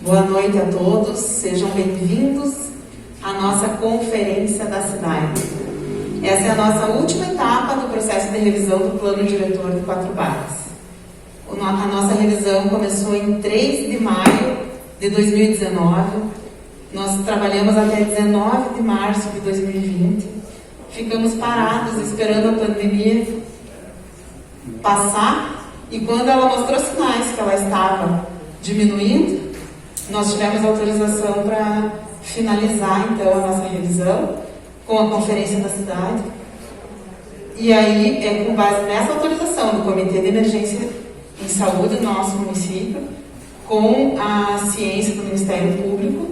Boa noite a todos, sejam bem-vindos à nossa Conferência da Cidade. Essa é a nossa última etapa do processo de revisão do Plano Diretor de Quatro Barras. A nossa revisão começou em 3 de maio de 2019, nós trabalhamos até 19 de março de 2020, ficamos parados esperando a pandemia passar e quando ela mostrou sinais que ela estava diminuindo, nós tivemos autorização para finalizar, então, a nossa revisão com a Conferência da Cidade. E aí, é com base nessa autorização do Comitê de Emergência em Saúde do nosso município, com a ciência do Ministério Público,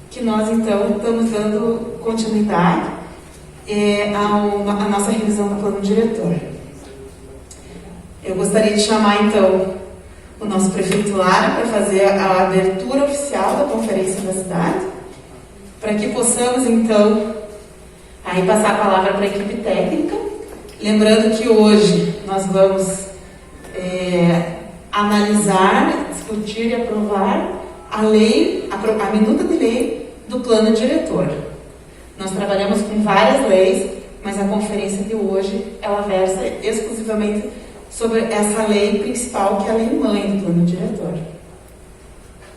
que nós, então, estamos dando continuidade à nossa revisão do Plano Diretor. Eu gostaria de chamar, então, o nosso prefeito Lara para fazer a abertura oficial da Conferência da Cidade, para que possamos, então, aí passar a palavra para a equipe técnica. Lembrando que hoje nós vamos analisar, discutir e aprovar a minuta de lei do Plano Diretor. Nós trabalhamos com várias leis, mas a conferência de hoje, ela versa exclusivamente sobre essa lei principal, que é a lei mãe do Plano Diretor.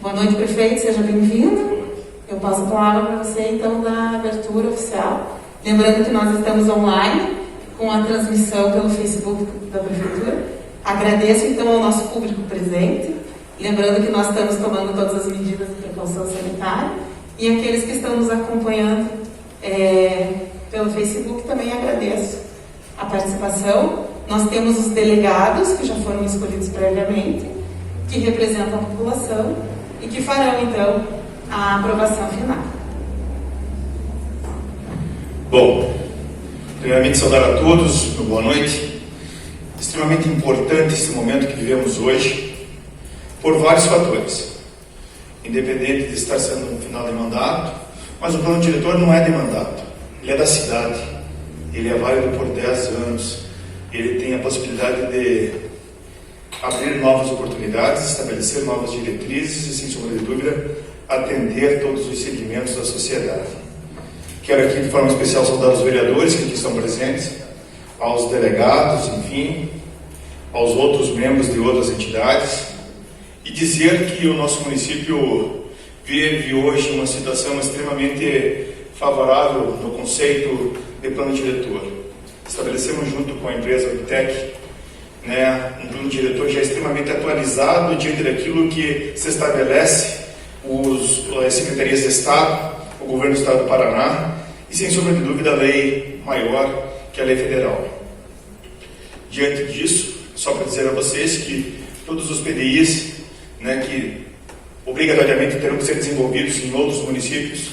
Boa noite, prefeito, seja bem-vindo. Eu passo a palavra para você, então, da abertura oficial. Lembrando que nós estamos online, com a transmissão pelo Facebook da Prefeitura. Agradeço, então, ao nosso público presente. Lembrando que nós estamos tomando todas as medidas de precaução sanitária. E aqueles que estão nos acompanhando pelo Facebook, também agradeço a participação. Nós temos os delegados, que já foram escolhidos previamente, que representam a população e que farão, então, a aprovação final. Bom, primeiramente saudar a todos, boa noite. Extremamente importante esse momento que vivemos hoje, por vários fatores. Independente de estar sendo um final de mandato, mas o plano diretor não é de mandato, ele é da cidade, ele é válido por 10 anos. Ele tem a possibilidade de abrir novas oportunidades, estabelecer novas diretrizes e, sem sombra de dúvida, atender todos os segmentos da sociedade. Quero aqui, de forma especial, saudar os vereadores que aqui estão presentes, aos delegados, enfim, aos outros membros de outras entidades, e dizer que o nosso município vive hoje uma situação extremamente favorável no conceito de plano diretor. Estabelecemos junto com a empresa Bitec, um plano diretor já extremamente atualizado diante daquilo que se estabelece as secretarias de Estado, o governo do Estado do Paraná e, sem sombra de dúvida, a lei maior, que é a lei federal. Diante disso, só para dizer a vocês que todos os PDIs, que obrigatoriamente terão que ser desenvolvidos em outros municípios,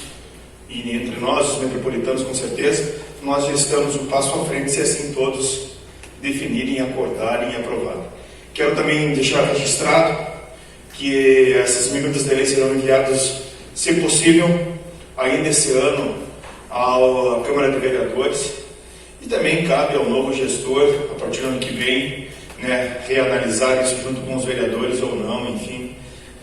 e entre nós, os metropolitanos, com certeza, nós já estamos um passo à frente, se assim todos definirem, acordarem e aprovarem. Quero também deixar registrado que essas minutas de lei serão enviadas, se possível, ainda esse ano, à Câmara de Vereadores, e também cabe ao novo gestor, a partir do ano que vem, reanalisar isso junto com os vereadores ou não, enfim.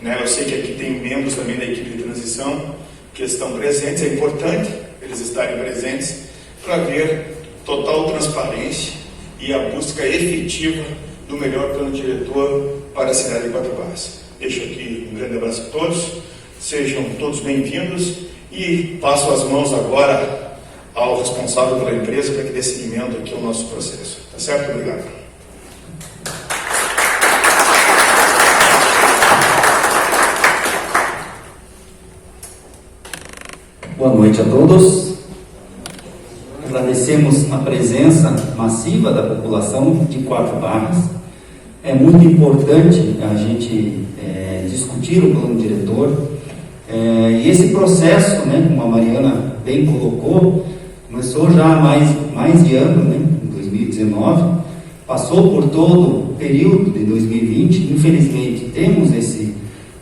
Eu sei que aqui tem membros também da equipe de transição que estão presentes, é importante eles estarem presentes para ver total transparência e a busca efetiva do melhor plano diretor para a cidade de Quatro Barras. Deixo aqui um grande abraço a todos, sejam todos bem-vindos e passo as mãos agora ao responsável pela empresa para que dê seguimento aqui ao nosso processo. Tá certo? Obrigado. Boa noite a todos. Agradecemos a presença massiva da população de Quatro Barras. É muito importante a gente discutir o plano diretor. E esse processo, né, como a Mariana bem colocou, começou já há mais de ano, né, em 2019, passou por todo o período de 2020. Infelizmente, temos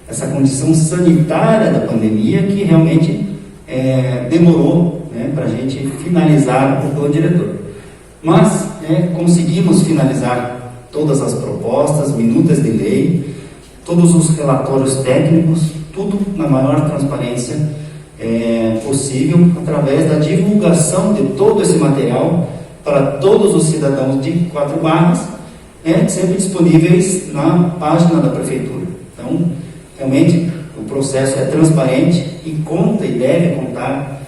essa condição sanitária da pandemia que realmente demorou, né, para a gente finalizar o plano diretor. Mas conseguimos finalizar todas as propostas, minutas de lei, todos os relatórios técnicos, tudo na maior transparência possível, através da divulgação de todo esse material para todos os cidadãos de Quatro Barras, sempre disponíveis na página da Prefeitura. Então, realmente, o processo é transparente e conta e deve contar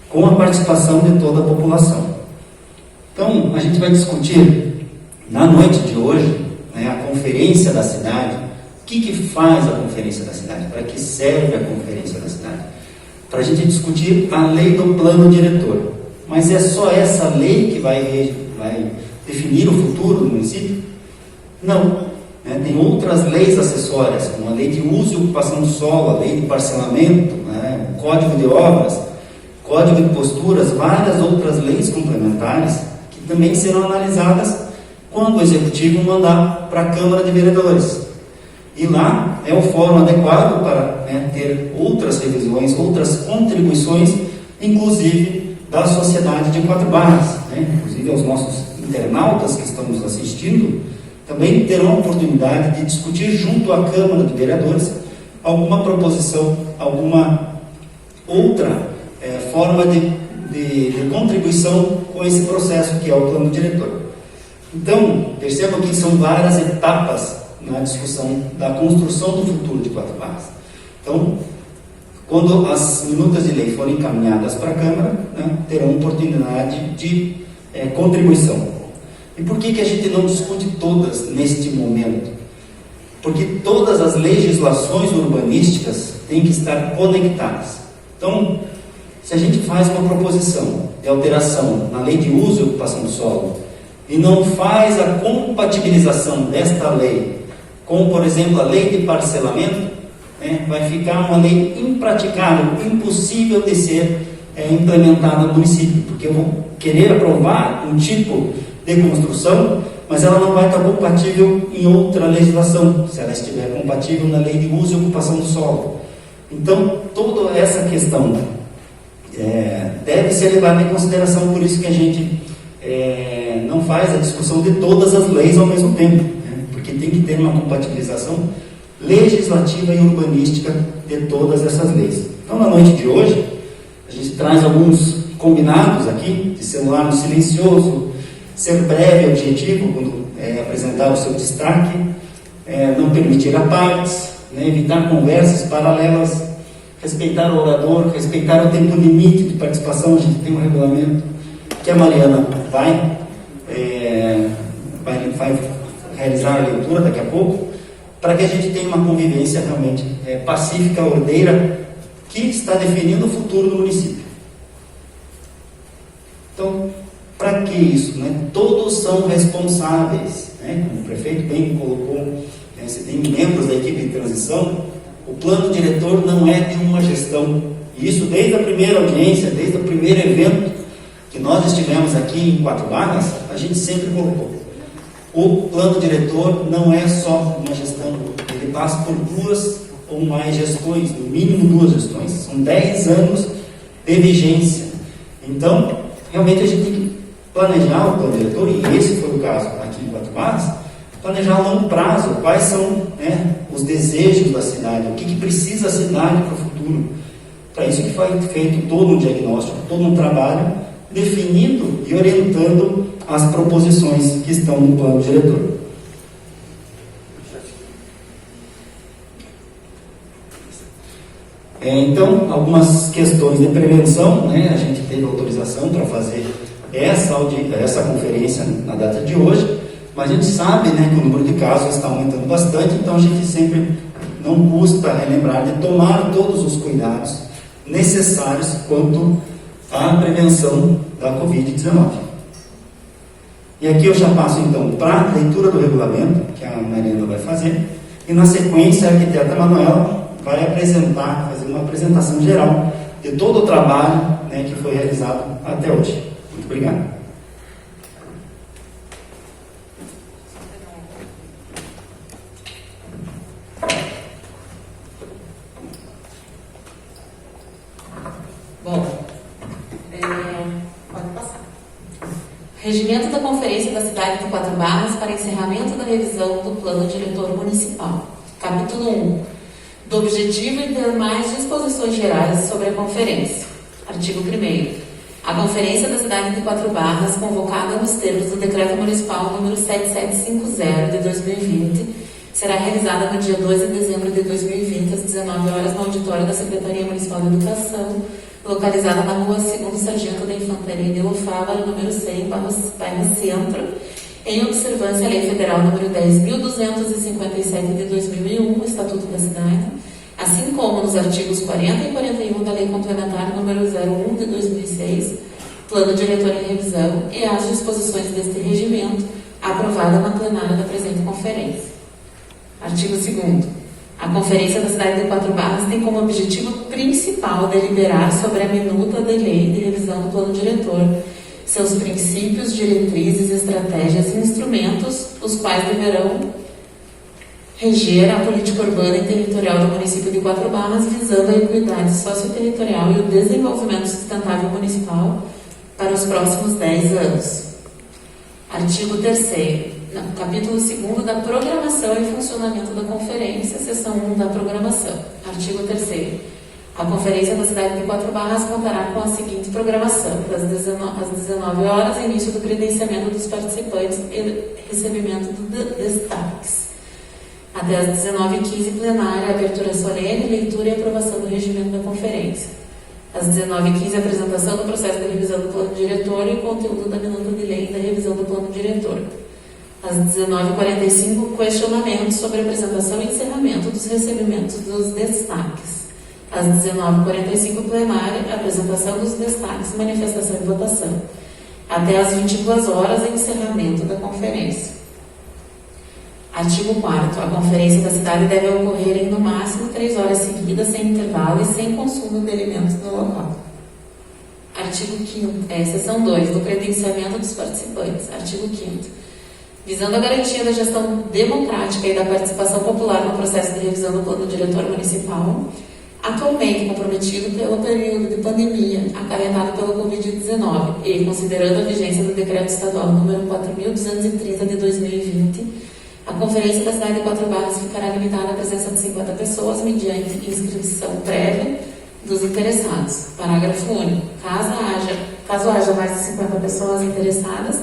com a participação de toda a população. Então, a gente vai discutir na noite de hoje, né, a conferência da cidade. O que faz a conferência da cidade? Para que serve a conferência da cidade? Para a gente discutir a lei do plano diretor. Mas é só essa lei que vai definir o futuro do município? Não. Tem outras leis acessórias, como a lei de uso e ocupação do solo, a lei de parcelamento, o código de obras, código de posturas, várias outras leis complementares que também serão analisadas quando o Executivo mandar para a Câmara de Vereadores. E lá é o fórum adequado para ter outras revisões, outras contribuições, inclusive da sociedade de Quatro Barras, inclusive aos nossos internautas que estão nos assistindo, também terão a oportunidade de discutir junto à Câmara de Vereadores alguma proposição, alguma outra forma de contribuição com esse processo que é o plano diretor. Então, percebam que são várias etapas na discussão da construção do futuro de Quatro Barras. Então, quando as minutas de lei forem encaminhadas para a Câmara, terão oportunidade de contribuição. E por que a gente não discute todas neste momento? Porque todas as legislações urbanísticas têm que estar conectadas. Então, se a gente faz uma proposição de alteração na lei de uso e ocupação do solo e não faz a compatibilização desta lei com, por exemplo, a lei de parcelamento, vai ficar uma lei impraticável, impossível de ser implementada no município, porque eu vou querer aprovar um tipo de construção, mas ela não vai estar compatível em outra legislação, se ela estiver compatível na lei de uso e ocupação do solo. Então, toda essa questão deve ser levada em consideração, por isso que a gente não faz a discussão de todas as leis ao mesmo tempo, porque tem que ter uma compatibilização legislativa e urbanística de todas essas leis. Então, na noite de hoje, a gente traz alguns combinados aqui, de celular no silencioso, ser breve e objetivo quando apresentar o seu destaque, não permitir apartes, evitar conversas paralelas, respeitar o orador, respeitar o tempo limite de participação. A gente tem um regulamento que a Mariana vai realizar a leitura daqui a pouco, para que a gente tenha uma convivência realmente pacífica, ordeira, que está definindo o futuro do município. Então, para que isso? Todos são responsáveis, como o prefeito bem colocou, se tem membros da equipe de transição, o plano diretor não é de uma gestão. E isso desde a primeira audiência, desde o primeiro evento que nós estivemos aqui em Quatro Barras, a gente sempre colocou. O plano diretor não é só uma gestão, ele passa por 2 ou mais gestões, no mínimo 2 gestões, são 10 anos de vigência. Então, realmente a gente tem que planejar o plano diretor, e esse foi o caso aqui em Quatro Barras, planejar a longo prazo, quais são os desejos da cidade, o que precisa a cidade para o futuro. Para isso que foi feito todo um diagnóstico, todo um trabalho definindo e orientando as proposições que estão no plano diretor. Então, algumas questões de prevenção, né? A gente teve autorização para fazer essa conferência na data de hoje, mas a gente sabe, né, que o número de casos está aumentando bastante, então a gente sempre não custa relembrar de tomar todos os cuidados necessários quanto à prevenção da Covid-19. E aqui eu já passo então para a leitura do regulamento, que a Mariana vai fazer, e na sequência a arquiteta Manuela vai fazer uma apresentação geral de todo o trabalho, né, que foi realizado até hoje. Muito obrigado. Pode passar. Regimento da Conferência da Cidade de Quatro Barras para encerramento da revisão do Plano Diretor Municipal. Capítulo 1. Do objetivo e demais disposições gerais sobre a conferência. Artigo 1º. A Conferência da Cidade de Quatro Barras, convocada nos termos do Decreto Municipal número 7750 de 2020, será realizada no dia 2 de dezembro de 2020, às 19 horas, no auditório da Secretaria Municipal de Educação, localizada na rua 2º Sargento da Infantaria de Lufava, número 100, bairro Centro, em observância à Lei Federal número 10.257 de 2001, Estatuto da Cidade, assim como nos artigos 40 e 41 da Lei Complementar número 01 de 2006, Plano Diretor em Revisão, e as disposições deste regimento, aprovada na plenária da presente conferência. Artigo 2º. A Conferência da Cidade de Quatro Barras tem como objetivo principal deliberar sobre a minuta de lei de revisão do Plano Diretor, seus princípios, diretrizes, estratégias e instrumentos, os quais deverão reger a política urbana e territorial do município de Quatro Barras, visando a equidade socioterritorial e o desenvolvimento sustentável municipal para os próximos 10 anos. Artigo 3º. Capítulo 2º da Programação e Funcionamento da Conferência, seção 1 da Programação. Artigo 3º. A Conferência da Cidade de Quatro Barras contará com a seguinte programação: às 19 horas, início do credenciamento dos participantes e recebimento de destaques. Até às 19h15, plenária, abertura solene, leitura e aprovação do regimento da conferência. Às 19h15, apresentação do processo de revisão do plano diretor e o conteúdo da minuta de lei da revisão do plano diretor. Às 19h45, questionamento sobre apresentação e encerramento dos recebimentos dos destaques. Às 19h45, plenária, apresentação dos destaques, manifestação e votação. Até às 22 horas, encerramento da conferência. Artigo 4º. A conferência da cidade deve ocorrer em, no máximo, 3 horas seguidas, sem intervalo e sem consumo de alimentos no local. Artigo 5º. Seção 2. Do credenciamento dos participantes. Artigo 5º. Visando a garantia da gestão democrática e da participação popular no processo de revisão do Plano Diretor Municipal, atualmente comprometido pelo período de pandemia acarretado pela Covid-19 e considerando a vigência do Decreto Estadual número 4.230 de 2020, a Conferência da Cidade de Quatro Barras ficará limitada à presença de 50 pessoas mediante inscrição prévia dos interessados. Parágrafo único. Caso haja mais de 50 pessoas interessadas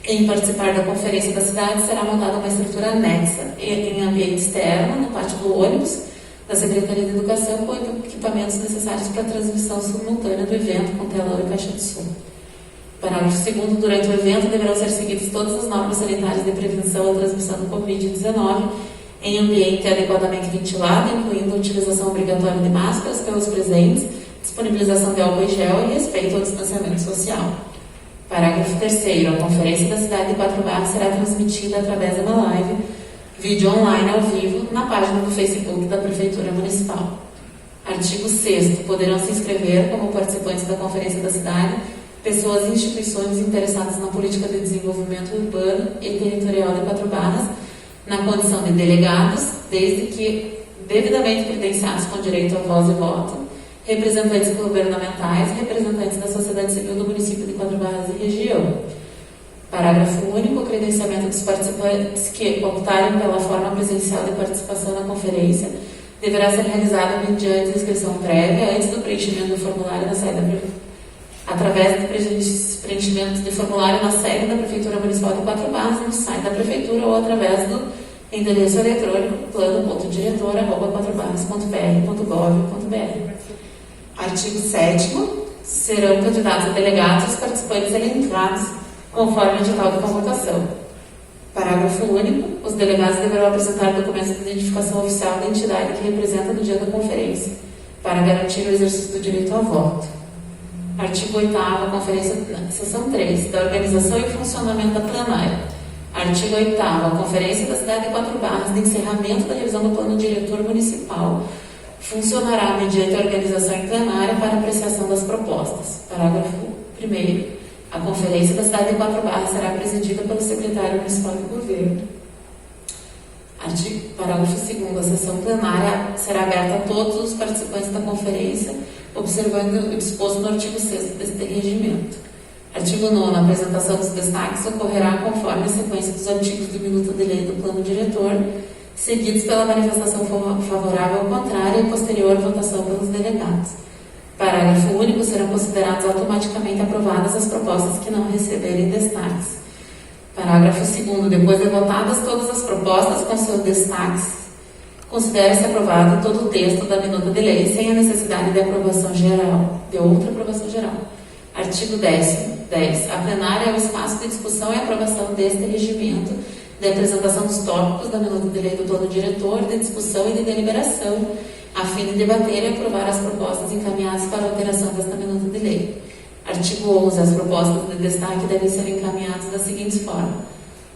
em participar da Conferência da Cidade, será montada uma estrutura anexa em ambiente externo, no pátio do ônibus da Secretaria de Educação, com equipamentos necessários para a transmissão simultânea do evento, com telão e caixa de som. Parágrafo 2º. Durante o evento, deverão ser seguidas todas as normas sanitárias de prevenção à transmissão do Covid-19 em ambiente adequadamente ventilado, incluindo a utilização obrigatória de máscaras pelos presentes, disponibilização de álcool e gel e respeito ao distanciamento social. Parágrafo 3º. A Conferência da Cidade de Quatro Barras será transmitida através de uma live, vídeo online ao vivo, na página do Facebook da Prefeitura Municipal. Artigo 6º. Poderão se inscrever como participantes da Conferência da Cidade pessoas e instituições interessadas na política de desenvolvimento urbano e territorial de Quatro Barras, na condição de delegados, desde que devidamente credenciados com direito a voz e voto, representantes governamentais e representantes da sociedade civil do município de Quatro Barras e região. Parágrafo único. O credenciamento dos participantes que optarem pela forma presencial de participação na conferência deverá ser realizado mediante inscrição prévia antes do preenchimento do formulário através do preenchimento de formulário na sede da Prefeitura Municipal de Quatro Barras, no site da Prefeitura ou através do endereço eletrônico plano.diretor@quatrobarras.pr.gov.br. Artigo 7º. Serão candidatos a delegados os participantes elencados conforme o edital de convocação. Parágrafo único. Os delegados deverão apresentar documentos de identificação oficial da entidade que representa no dia da conferência, para garantir o exercício do direito ao voto. Artigo 8º, conferência, seção 3, da organização e funcionamento da plenária. Artigo 8º, a conferência da cidade de Quatro Barras de encerramento da revisão do plano diretor municipal funcionará mediante a organização em plenária para apreciação das propostas. Parágrafo 1º, a conferência da cidade de Quatro Barras será presidida pelo secretário municipal de governo. Parágrafo 2º, a sessão plenária será aberta a todos os participantes da conferência, observando o disposto no artigo 6º deste regimento. Artigo 9º, a apresentação dos destaques ocorrerá conforme a sequência dos artigos do minuto de lei do plano diretor, seguidos pela manifestação favorável ou contrária e posterior votação pelos delegados. Parágrafo único, serão consideradas automaticamente aprovadas as propostas que não receberem destaques. Parágrafo 2º, depois de votadas todas as propostas com seus destaques, considera-se aprovado todo o texto da minuta de lei, sem a necessidade de aprovação geral, de outra aprovação geral. Artigo 10. A plenária é o espaço de discussão e aprovação deste regimento, de apresentação dos tópicos da minuta de lei do plano diretor, de discussão e de deliberação, a fim de debater e aprovar as propostas encaminhadas para alteração desta minuta de lei. Artigo 11. As propostas de destaque devem ser encaminhadas da seguinte forma: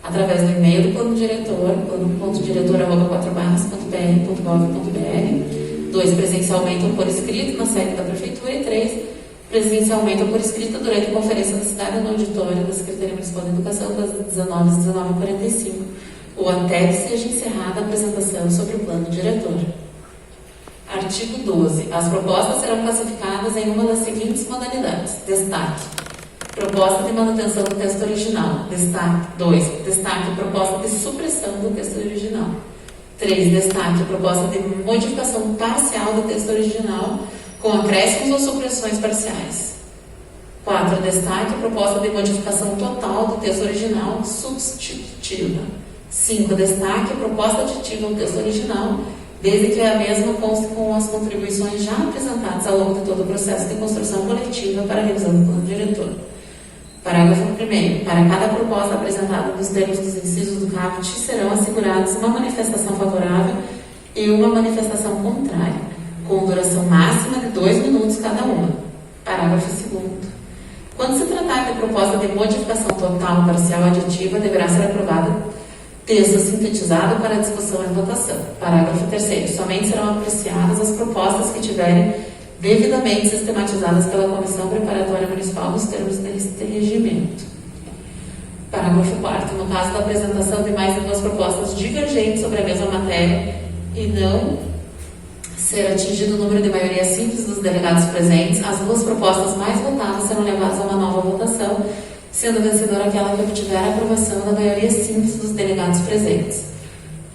através do e-mail do plano diretor, plano.diretor@quatrobarras.pr.gov.br. 2. Presencialmente ou por escrito na sede da Prefeitura. E 3. Presencialmente ou por escrito durante a conferência da cidade no auditório da Secretaria Municipal de Educação das 19 às 19h45, ou até que seja encerrada a apresentação sobre o plano diretor. Artigo 12. As propostas serão classificadas em uma das seguintes modalidades: destaque, proposta de manutenção do texto original. Destaque. 2. Destaque, proposta de supressão do texto original. 3. Destaque, proposta de modificação parcial do texto original, com acréscimos ou supressões parciais. 4. Destaque, proposta de modificação total do texto original substitutiva. 5. Destaque, proposta aditiva ao texto original, desde que a mesma conste com as contribuições já apresentadas ao longo de todo o processo de construção coletiva para a revisão do plano diretor. Parágrafo 1º. Para cada proposta apresentada nos termos dos incisos do caput, serão asseguradas uma manifestação favorável e uma manifestação contrária, com duração máxima de 2 minutos cada uma. Parágrafo 2º. Quando se tratar de proposta de modificação total, parcial ou aditiva, deverá ser aprovado texto sintetizado para discussão e votação. Parágrafo 3º. Somente serão apreciadas as propostas que tiverem devidamente sistematizadas pela Comissão Preparatória Municipal nos termos deste regimento. Parágrafo 4º. No caso da apresentação de mais de 2 propostas divergentes sobre a mesma matéria e não ser atingido o número de maioria simples dos delegados presentes, as 2 propostas mais votadas serão levadas a uma nova votação, sendo vencedora aquela que obtiver a aprovação da maioria simples dos delegados presentes.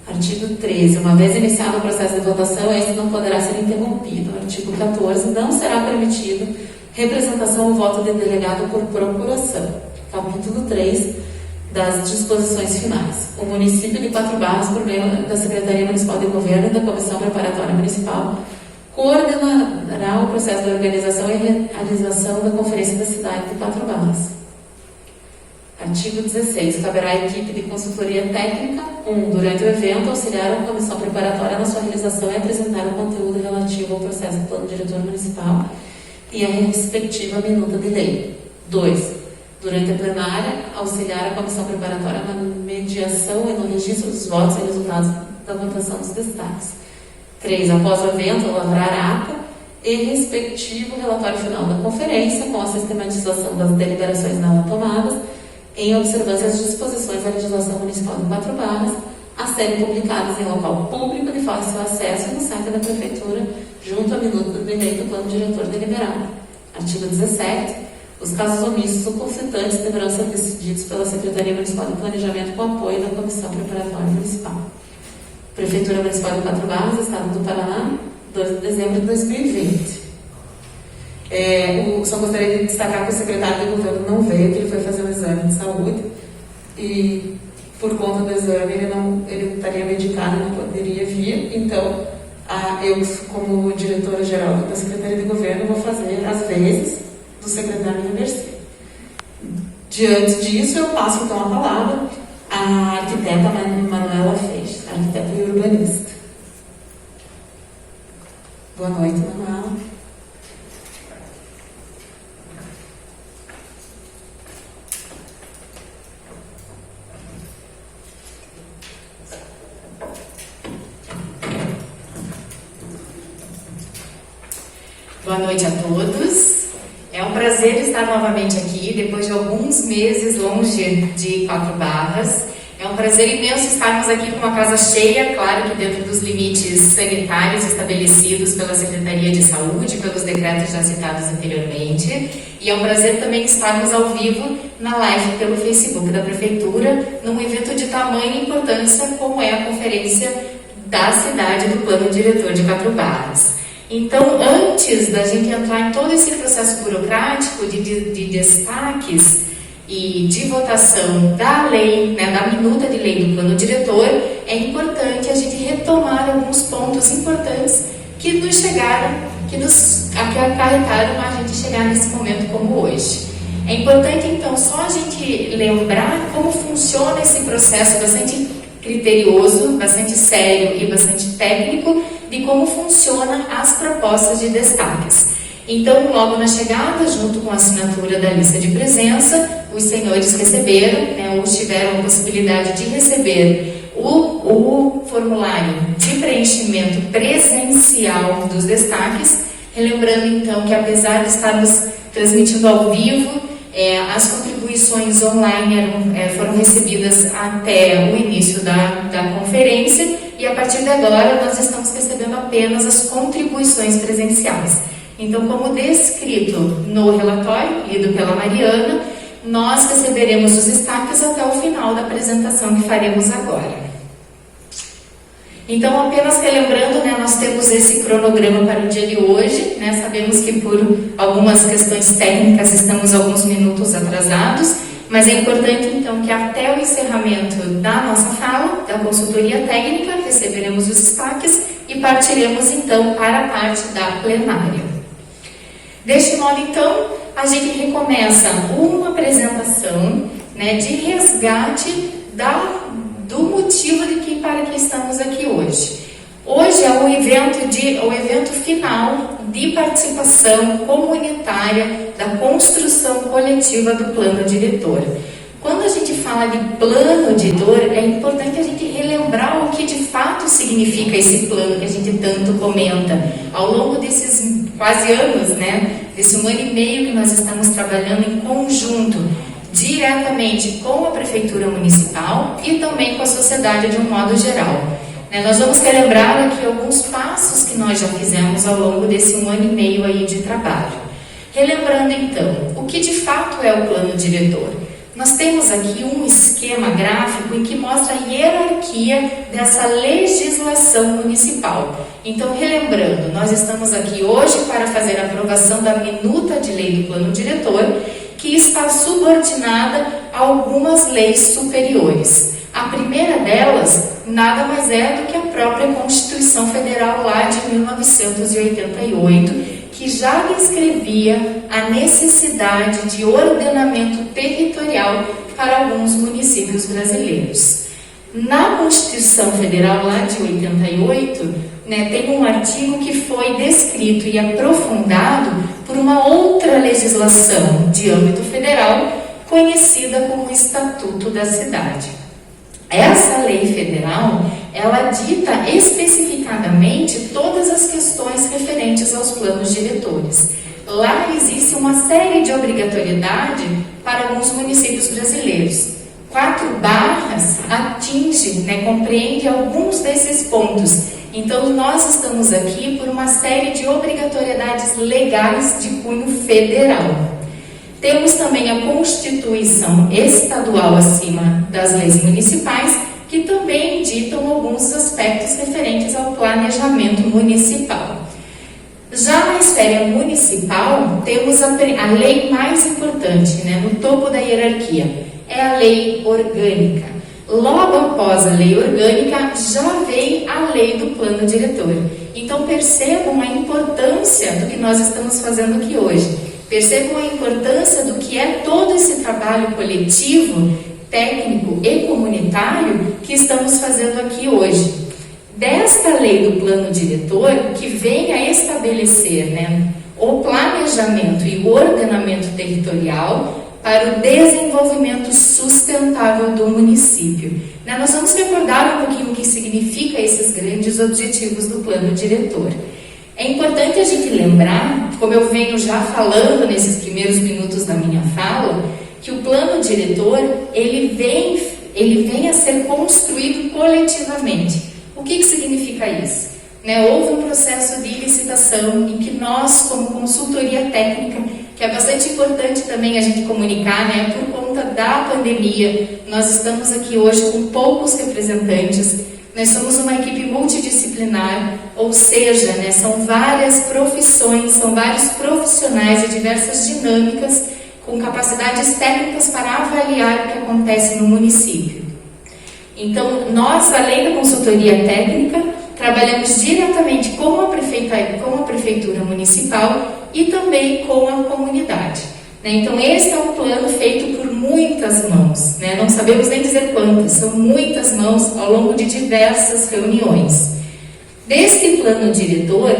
Artigo 13. Uma vez iniciado o processo de votação, este não poderá ser interrompido. Artigo 14. Não será permitido representação ou voto de delegado por procuração. Capítulo 3 das disposições finais. O município de Quatro Barras, por meio da Secretaria Municipal de Governo e da Comissão Preparatória Municipal, coordenará o processo de organização e realização da Conferência da Cidade de Quatro Barras. Artigo 16. Caberá à equipe de consultoria técnica: 1. Durante o evento, auxiliar a comissão preparatória na sua realização e apresentar o conteúdo relativo ao processo do plano diretor municipal e a respectiva minuta de lei. 2. Durante a plenária, auxiliar a comissão preparatória na mediação e no registro dos votos e resultados da votação dos destaques. 3. Após o evento, elaborar a ata e respectivo relatório final da conferência, com a sistematização das deliberações nela tomadas, em observância às disposições da legislação municipal de Quatro Barras, a serem publicadas em local público de fácil acesso no site da Prefeitura, junto à minuta de lei do plano diretor deliberado. Artigo 17. Os casos omissos ou conflitantes deverão ser decididos pela Secretaria Municipal de Planejamento com apoio da Comissão Preparatória Municipal. Prefeitura Municipal de Quatro Barras, Estado do Paraná, 2 de dezembro de 2020. Só gostaria de destacar que o secretário de governo não veio, que ele foi fazer um exame de saúde e por conta do exame ele estaria medicado, não poderia vir. Então, eu, como diretora-geral da Secretaria de Governo, vou fazer as vezes do secretário de Universidade. Diante disso, eu passo então a palavra à arquiteta Manuela Feix, arquiteta e urbanista. Boa noite, Manuela. Boa noite a todos. É um prazer estar novamente aqui, depois de alguns meses longe de Quatro Barras. É um prazer imenso estarmos aqui com uma casa cheia, claro que dentro dos limites sanitários estabelecidos pela Secretaria de Saúde, pelos decretos já citados anteriormente. E é um prazer também estarmos ao vivo na live pelo Facebook da Prefeitura, num evento de tamanha importância como é a conferência da cidade do Plano Diretor de Quatro Barras. Então, antes da gente entrar em todo esse processo burocrático de destaques e de votação da lei, da minuta de lei do plano diretor, é importante a gente retomar alguns pontos importantes que nos chegaram, que acarretaram a gente chegar nesse momento como hoje. É importante, então, só a gente lembrar como funciona esse processo bastante criterioso, bastante sério e bastante técnico de como funcionam as propostas de destaques. Então, logo na chegada, junto com a assinatura da lista de presença, os senhores receberam, ou tiveram a possibilidade de receber o formulário de preenchimento presencial dos destaques, relembrando então que apesar de estarmos transmitindo ao vivo, as contribuições online foram recebidas até o início da conferência e a partir de agora nós estamos recebendo apenas as contribuições presenciais. Então, como descrito no relatório, lido pela Mariana, nós receberemos os destaques até o final da apresentação que faremos agora. Então, apenas relembrando, nós temos esse cronograma para o dia de hoje, sabemos que por algumas questões técnicas estamos alguns minutos atrasados, mas é importante então que até o encerramento da nossa fala, da consultoria técnica, receberemos os destaques e partiremos então para a parte da plenária. Deste modo, então, a gente recomeça uma apresentação de resgate do motivo para que estamos aqui hoje. Hoje é o evento final de participação comunitária da construção coletiva do plano diretor. Quando a gente fala de plano diretor, é importante a gente relembrar o que de fato significa esse plano que a gente tanto comenta. Ao longo desses quase anos, desse 1 ano e meio que nós estamos trabalhando em conjunto, diretamente com a Prefeitura Municipal e também com a sociedade de um modo geral. Nós vamos relembrar aqui alguns passos que nós já fizemos ao longo desse 1 ano e meio aí de trabalho. Relembrando então, o que de fato é o plano diretor? Nós temos aqui um esquema gráfico em que mostra a hierarquia dessa legislação municipal. Então, relembrando, nós estamos aqui hoje para fazer a aprovação da minuta de lei do plano diretor, que está subordinada a algumas leis superiores. A primeira delas, nada mais é do que a própria Constituição Federal lá de 1988, que já descrevia a necessidade de ordenamento territorial para alguns municípios brasileiros. Na Constituição Federal lá de 88, tem um artigo que foi descrito e aprofundado por uma outra legislação de âmbito federal, conhecida como Estatuto da Cidade. Essa lei federal, ela dita especificadamente todas as questões referentes aos planos diretores. Lá existe uma série de obrigatoriedade para alguns municípios brasileiros. Quatro Barras atinge, compreende alguns desses pontos. Então, nós estamos aqui por uma série de obrigatoriedades legais de cunho federal. Temos também a Constituição estadual acima das leis municipais, que também ditam alguns aspectos referentes ao planejamento municipal. Já na esfera municipal, temos a lei mais importante, né, no topo da hierarquia, é a lei orgânica. Logo após a lei orgânica, já vem a lei do plano diretor. Então percebam a importância do que nós estamos fazendo aqui hoje. Percebam a importância do que é todo esse trabalho coletivo, técnico e comunitário que estamos fazendo aqui hoje. Desta lei do plano diretor, que vem a estabelecer, né, o planejamento e o ordenamento territorial para o desenvolvimento sustentável do município. Nós vamos recordar um pouquinho o que significa esses grandes objetivos do plano diretor. É importante a gente lembrar, como eu venho já falando nesses primeiros minutos da minha fala, que o plano diretor ele vem a ser construído coletivamente. O que significa isso? Houve um processo de licitação em que nós, como consultoria técnica, que é bastante importante também a gente comunicar, por conta da pandemia, nós estamos aqui hoje com poucos representantes, nós somos uma equipe multidisciplinar, ou seja, são várias profissões, são vários profissionais de diversas dinâmicas, com capacidades técnicas para avaliar o que acontece no município. Então, nós, além da consultoria técnica, trabalhamos diretamente com a prefeitura municipal e também com a comunidade. Então, este é um plano feito por muitas mãos, não sabemos nem dizer quantas, são muitas mãos ao longo de diversas reuniões. Deste plano diretor,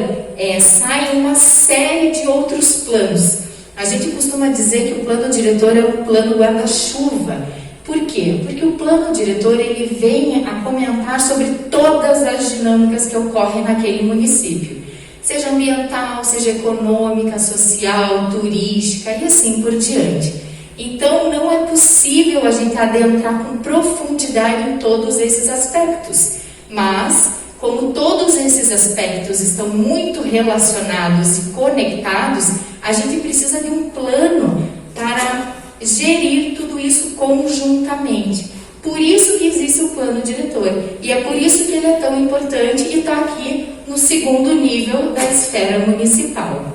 sai uma série de outros planos. A gente costuma dizer que o plano diretor é um plano guarda-chuva. Por quê? Porque o plano diretor ele vem a comentar sobre todas as dinâmicas que ocorrem naquele município, seja ambiental, seja econômica, social, turística e assim por diante. Então não é possível a gente adentrar com profundidade em todos esses aspectos, mas como todos esses aspectos estão muito relacionados e conectados, a gente precisa de um plano para gerir tudo isso conjuntamente. Por isso que existe o plano diretor. E é por isso que ele é tão importante e está aqui no segundo nível da esfera municipal.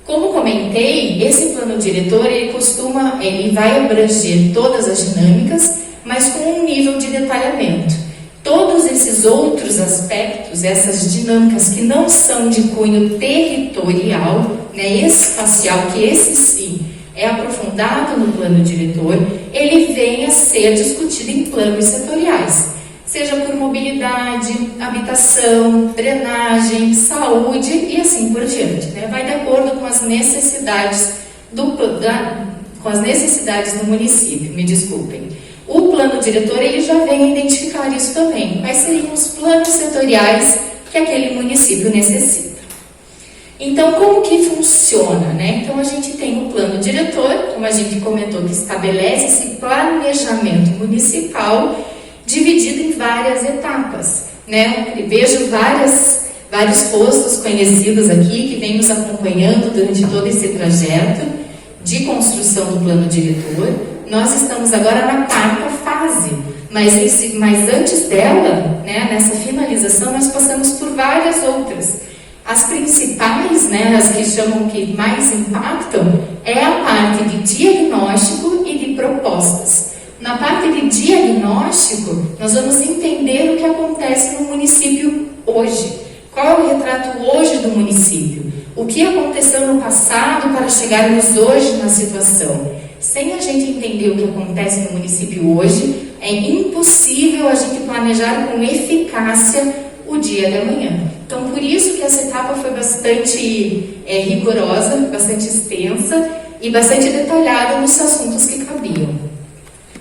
Como comentei, esse plano diretor ele vai abranger todas as dinâmicas, mas com um nível de detalhamento. Todos esses outros aspectos, essas dinâmicas que não são de cunho territorial, espacial, que esse sim é aprofundado no plano diretor, ele vem a ser discutido em planos setoriais, seja por mobilidade, habitação, drenagem, saúde e assim por diante. Vai de acordo com as necessidades do município, me desculpem. O plano diretor ele já vem a identificar isso também, quais seriam os planos setoriais que aquele município necessita. Então, como que funciona, Então, a gente tem o plano diretor, como a gente comentou, que estabelece esse planejamento municipal dividido em várias etapas, Vejo vários rostos conhecidos aqui que vêm nos acompanhando durante todo esse trajeto de construção do plano diretor. Nós estamos agora na 4ª fase, mas antes dela, nessa finalização, nós passamos por várias outras. As principais, as que chamam que mais impactam, é a parte de diagnóstico e de propostas. Na parte de diagnóstico, nós vamos entender o que acontece no município hoje. Qual é o retrato hoje do município? O que aconteceu no passado para chegarmos hoje na situação? Sem a gente entender o que acontece no município hoje, é impossível a gente planejar com eficácia o dia de amanhã. Então, por isso que essa etapa foi bastante rigorosa, bastante extensa e bastante detalhada nos assuntos que cabiam.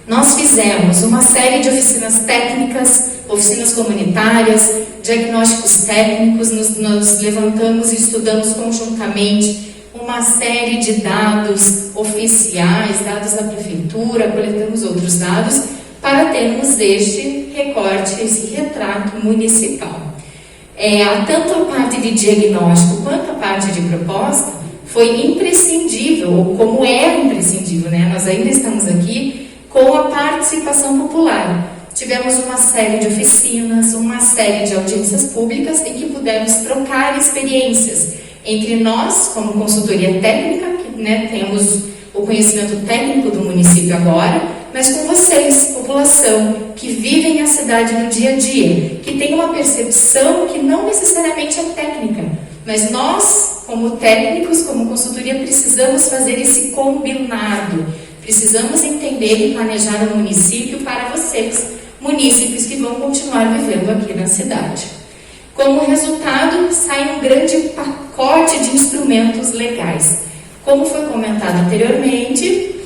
Nós fizemos uma série de oficinas técnicas, oficinas comunitárias, diagnósticos técnicos, nos levantamos e estudamos conjuntamente uma série de dados oficiais, dados da prefeitura, coletamos outros dados para termos este recorte, esse retrato municipal. Tanto a parte de diagnóstico quanto a parte de proposta foi imprescindível, ou como é imprescindível, nós ainda estamos aqui com a participação popular. Tivemos uma série de oficinas, uma série de audiências públicas em que pudemos trocar experiências. entre nós, como consultoria técnica, que temos o conhecimento técnico do município agora, mas com vocês, população, que vivem a cidade no dia a dia, que tem uma percepção que não necessariamente é técnica, mas nós, como técnicos, como consultoria, precisamos fazer esse combinado, precisamos entender e planejar o município para vocês, munícipes que vão continuar vivendo aqui na cidade. Como resultado, sai um grande pacote de instrumentos legais. Como foi comentado anteriormente,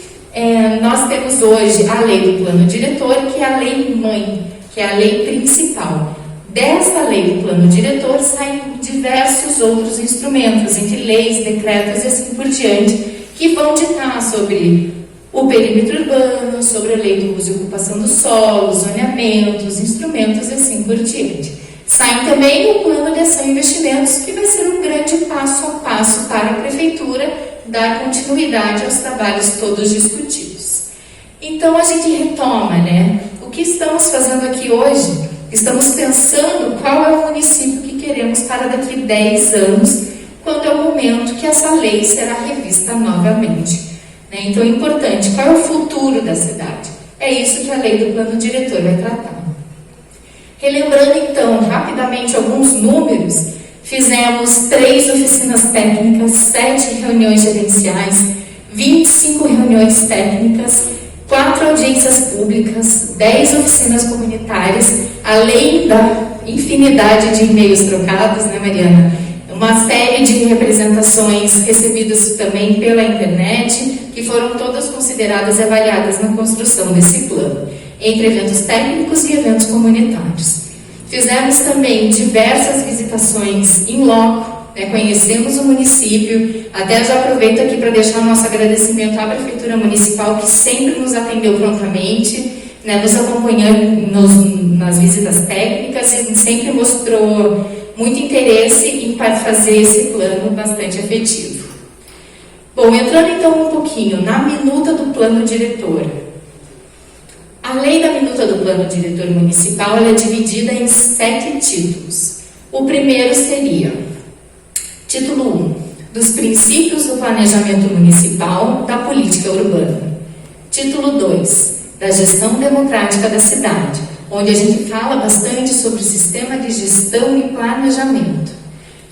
nós temos hoje a lei do plano diretor, que é a lei mãe, que é a lei principal. Desta lei do plano diretor saem diversos outros instrumentos, entre leis, decretos e assim por diante, que vão ditar sobre o perímetro urbano, sobre a lei do uso e ocupação do solo, zoneamentos, instrumentos e assim por diante. Sai também o plano de ação e investimentos, que vai ser um grande passo a passo para a prefeitura dar continuidade aos trabalhos todos discutidos. Então a gente retoma, o que estamos fazendo aqui hoje? Estamos pensando qual é o município que queremos para daqui 10 anos, quando é o momento que essa lei será revista novamente. Então é importante, qual é o futuro da cidade? É isso que a lei do plano diretor vai tratar. Relembrando então rapidamente alguns números, fizemos 3 oficinas técnicas, 7 reuniões gerenciais, 25 reuniões técnicas, 4 audiências públicas, 10 oficinas comunitárias, além da infinidade de e-mails trocados, Mariana? Uma série de representações recebidas também pela internet, que foram todas consideradas e avaliadas na construção desse plano, entre eventos técnicos e eventos comunitários. Fizemos também diversas visitações in loco, conhecemos o município, até já aproveito aqui para deixar o nosso agradecimento à Prefeitura Municipal, que sempre nos atendeu prontamente, nos acompanhando nas visitas técnicas e sempre mostrou muito interesse em fazer esse plano bastante efetivo. Bom, entrando então um pouquinho na minuta do plano diretor. A lei da minuta do plano diretor municipal é dividida em 7 títulos. O primeiro seria título 1, dos princípios do planejamento municipal da política urbana. Título 2, da gestão democrática da cidade, onde a gente fala bastante sobre o sistema de gestão e planejamento.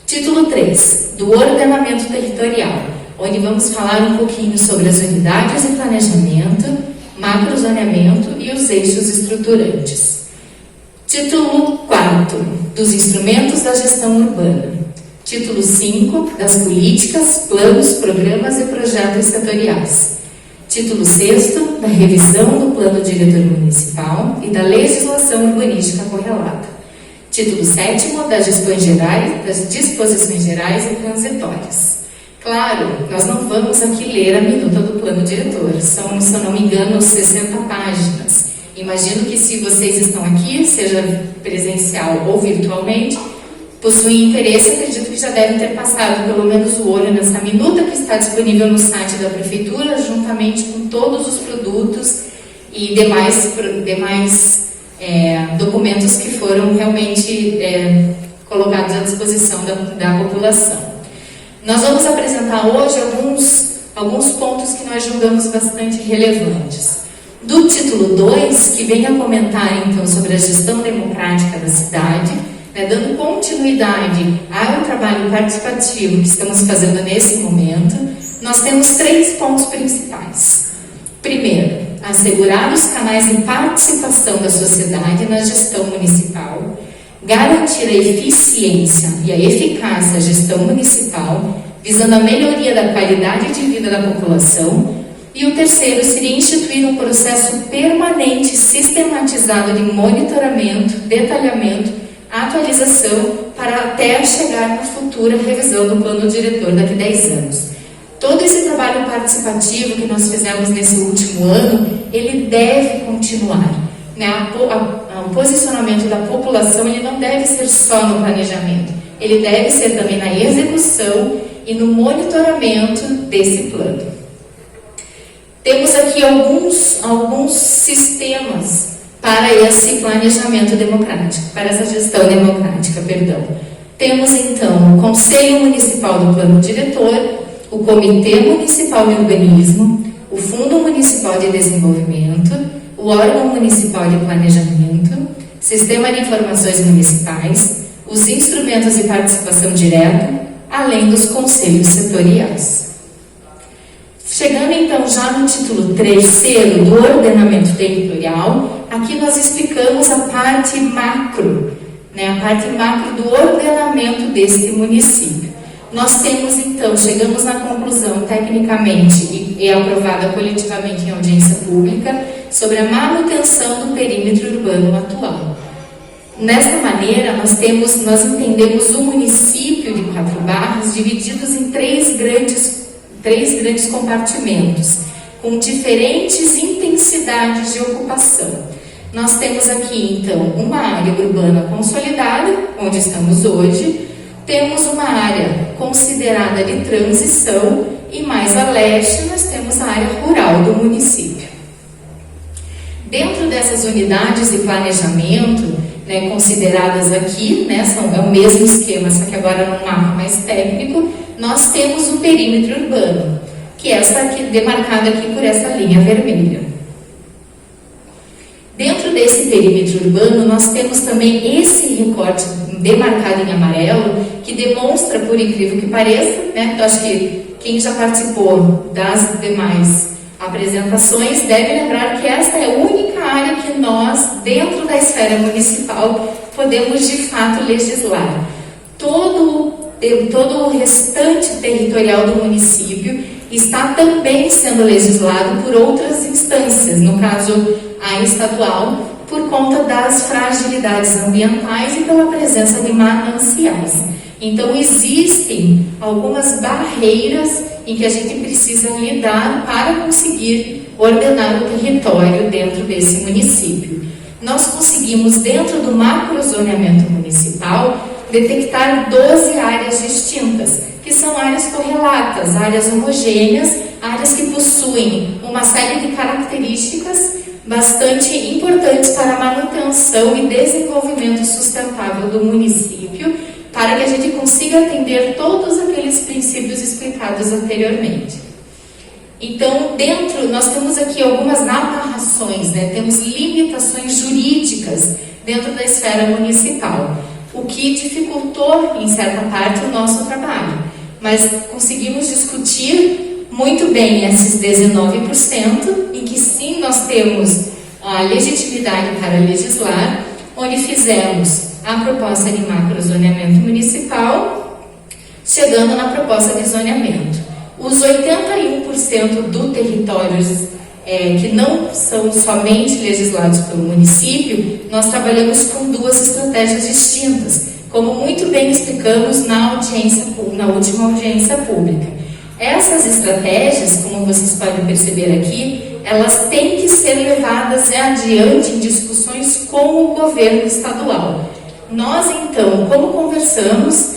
Título 3, do ordenamento territorial, onde vamos falar um pouquinho sobre as unidades de planejamento, macrozoneamento e os eixos estruturantes. Título 4, dos instrumentos da gestão urbana. Título 5, das políticas, planos, programas e projetos setoriais. Título 6, da revisão do plano diretor municipal e da legislação urbanística correlata. Título 7, das disposições gerais e transitórias. Claro, nós não vamos aqui ler a minuta do plano diretor, são, se eu não me engano, 60 páginas. Imagino que se vocês estão aqui, seja presencial ou virtualmente, possuem interesse, acredito que já devem ter passado pelo menos o olho nessa minuta que está disponível no site da Prefeitura, juntamente com todos os produtos e demais documentos que foram realmente colocados à disposição da população. Nós vamos apresentar hoje alguns pontos que nós julgamos bastante relevantes. Do título 2, que vem a comentar então sobre a gestão democrática da cidade, dando continuidade ao trabalho participativo que estamos fazendo nesse momento, nós temos 3 pontos principais. Primeiro, assegurar os canais de participação da sociedade na gestão municipal, garantir a eficiência e a eficácia da gestão municipal, visando a melhoria da qualidade de vida da população. E o terceiro seria instituir um processo permanente, sistematizado de monitoramento, detalhamento, atualização, para até chegar na futura revisão do plano diretor daqui a 10 anos. Todo esse trabalho participativo que nós fizemos nesse último ano, ele deve continuar. O posicionamento da população, ele não deve ser só no planejamento, ele deve ser também na execução e no monitoramento desse plano. Temos aqui alguns sistemas para esse planejamento democrático, para essa gestão democrática, Temos então o Conselho Municipal do Plano Diretor, o Comitê Municipal de Urbanismo, o Fundo Municipal de Desenvolvimento, o órgão municipal de planejamento, Sistema de Informações Municipais, os instrumentos de participação direta, além dos conselhos setoriais. Chegando então já no título 3º do ordenamento territorial, aqui nós explicamos a parte macro, a parte macro do ordenamento deste município. Nós temos então, chegamos na conclusão tecnicamente e aprovada coletivamente em audiência pública sobre a manutenção do perímetro urbano atual. Nesta maneira, nós entendemos o município de Quatro Barras divididos em três grandes compartimentos, com diferentes intensidades de ocupação. Nós temos aqui, então, uma área urbana consolidada, onde estamos hoje, temos uma área considerada de transição e mais a leste nós temos a área rural do município. Dentro dessas unidades de planejamento, consideradas aqui, é o mesmo esquema, só que agora num mapa mais técnico, nós temos o perímetro urbano, que é essa aqui, demarcada aqui por essa linha vermelha. Dentro desse perímetro urbano, nós temos também esse recorte demarcado em amarelo, que demonstra, por incrível que pareça, eu acho que quem já participou das demais apresentações deve lembrar que esta é a única área que nós, dentro da esfera municipal, podemos de fato legislar. Todo o restante territorial do município está também sendo legislado por outras instâncias, no caso a estadual, por conta das fragilidades ambientais e pela presença de mananciais. Então, existem algumas barreiras em que a gente precisa lidar para conseguir ordenar o território dentro desse município. Nós conseguimos, dentro do macrozoneamento municipal, detectar 12 áreas distintas, que são áreas correlatas, áreas homogêneas, áreas que possuem uma série de características bastante importantes para a manutenção e desenvolvimento sustentável do município, para que a gente consiga atender todos aqueles princípios explicados anteriormente. Então, nós temos aqui algumas amarrações, temos limitações jurídicas dentro da esfera municipal, o que dificultou, em certa parte, o nosso trabalho. Mas conseguimos discutir muito bem esses 19%, em que sim nós temos a legitimidade para legislar, onde fizemos a proposta de macrozoneamento municipal, chegando na proposta de zoneamento. Os 81% do território que não são somente legislados pelo município, nós trabalhamos com duas estratégias distintas, como muito bem explicamos na última audiência pública. Essas estratégias, como vocês podem perceber aqui, elas têm que ser levadas adiante em discussões com o governo estadual. Nós, então, como conversamos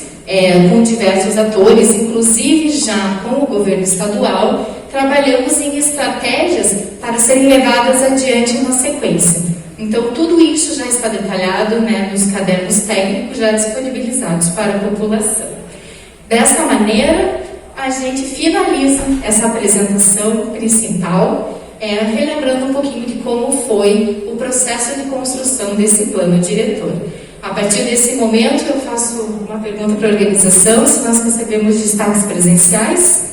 com diversos atores, inclusive já com o governo estadual, trabalhamos em estratégias para serem levadas adiante na sequência. Então, tudo isso já está detalhado nos cadernos técnicos já disponibilizados para a população. Desta maneira, a gente finaliza essa apresentação principal, relembrando um pouquinho de como foi o processo de construção desse plano diretor. A partir desse momento, eu faço uma pergunta para a organização, se nós recebemos destaques presenciais.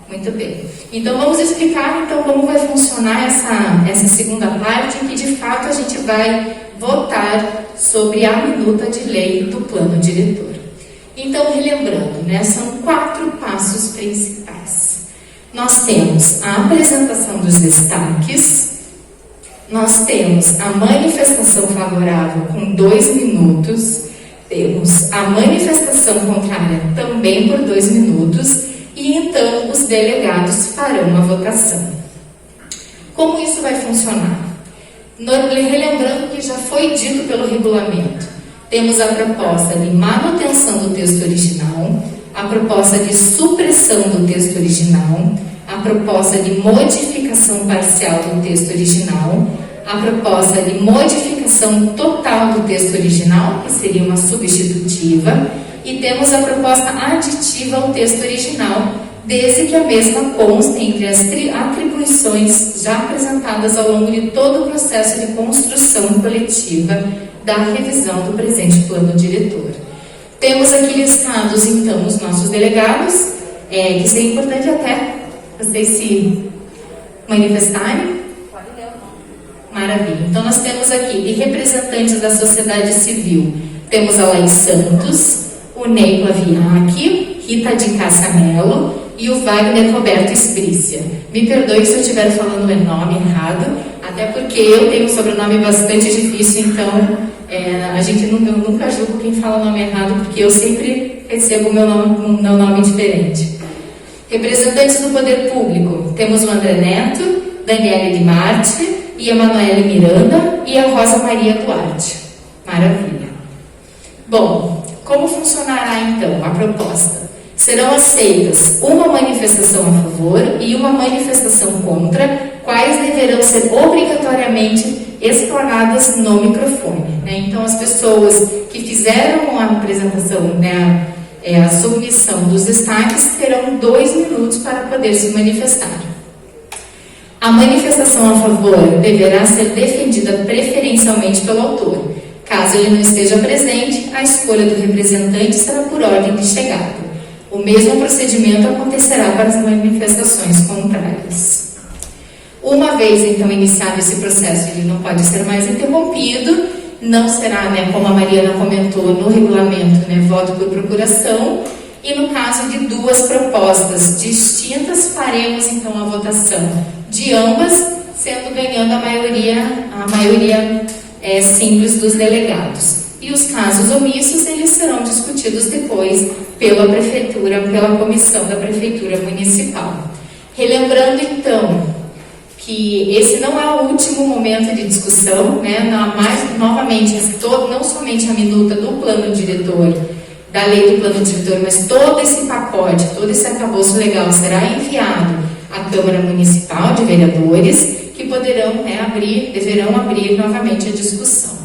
Muito bem. Então, vamos explicar como vai funcionar essa segunda parte, em que, de fato, a gente vai votar sobre a minuta de lei do plano diretor. Então, relembrando, são 4 passos principais. Nós temos a apresentação dos destaques, nós temos a manifestação favorável com 2 minutos, temos a manifestação contrária também por 2 minutos, e então os delegados farão a votação. Como isso vai funcionar? Relembrando que já foi dito pelo regulamento, temos a proposta de manutenção do texto original, a proposta de supressão do texto original, a proposta de modificação parcial do texto original, a proposta de modificação total do texto original, que seria uma substitutiva, e temos a proposta aditiva ao texto original, desde que a mesma conste entre as atribuições já apresentadas ao longo de todo o processo de construção coletiva da revisão do presente plano diretor. Temos aqui listados, então, os nossos delegados, que seria importante até vocês se manifestarem. Maravilha. Então, nós temos aqui de representantes da sociedade civil, temos a Laís Santos, o Ney Paviak, Rita de Cássia Mello e o Wagner Roberto Esprícia. Me perdoe se eu estiver falando o nome errado, até porque eu tenho um sobrenome bastante difícil, então a gente nunca julga quem fala o nome errado, porque eu sempre recebo o meu nome diferente. Representantes do poder público, temos o André Neto, Daniele Di Marte e Emanuele Miranda e a Rosa Maria Duarte. Maravilha. Bom, como funcionará então a proposta? Serão aceitas uma manifestação a favor e uma manifestação contra, quais deverão ser obrigatoriamente explanadas no microfone, né? Então, as pessoas que fizeram a apresentação, né, a submissão dos destaques, terão 2 minutos para poder se manifestar. A manifestação a favor deverá ser defendida preferencialmente pelo autor. Caso ele não esteja presente, a escolha do representante será por ordem de chegada. O mesmo procedimento acontecerá para as manifestações contrárias. Uma vez, então, iniciado esse processo, ele não pode ser mais interrompido, não será, né, como a Mariana comentou no regulamento, né, voto por procuração, e no caso de 2 propostas distintas, faremos, então, a votação de ambas, sendo ganhando a maioria simples dos delegados. E os casos omissos, eles serão discutidos depois pela prefeitura, pela comissão da prefeitura municipal. Relembrando, então, que esse não é o último momento de discussão, né? Novamente, não somente a minuta do plano diretor, da lei do plano diretor, mas todo esse pacote, todo esse arcabouço legal será enviado à Câmara Municipal de Vereadores, que deverão abrir novamente a discussão.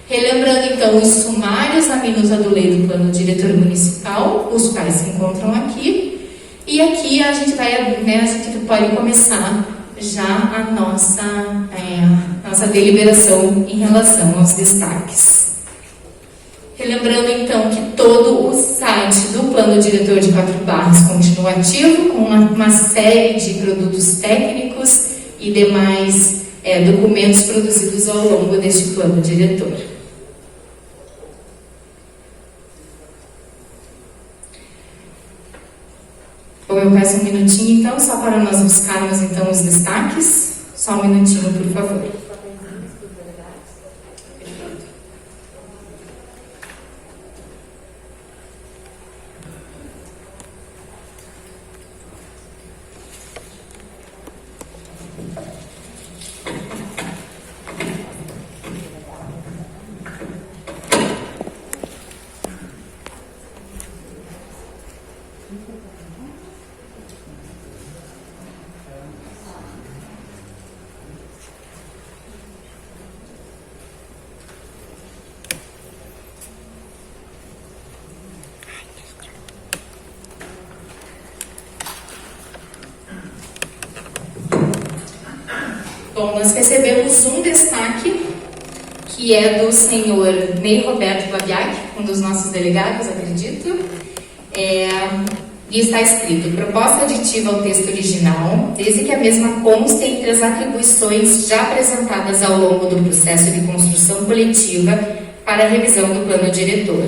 Relembrando, então, os sumários da minuta do lei do plano diretor municipal, os quais se encontram aqui, e aqui a gente pode começar já a nossa deliberação em relação aos destaques. Relembrando, então, que todo o site do Plano Diretor de 4 Barras continua ativo, com uma série de produtos técnicos e demais documentos produzidos ao longo deste Plano Diretor. Bom, eu peço um minutinho, então, só para nós buscarmos, então, os destaques. Só um minutinho, por favor. Bom, nós recebemos um destaque, que é do senhor Ney Roberto Paviak, um dos nossos delegados, acredito, e está escrito: proposta aditiva ao texto original, desde que a mesma conste entre as atribuições já apresentadas ao longo do processo de construção coletiva para a revisão do plano diretor.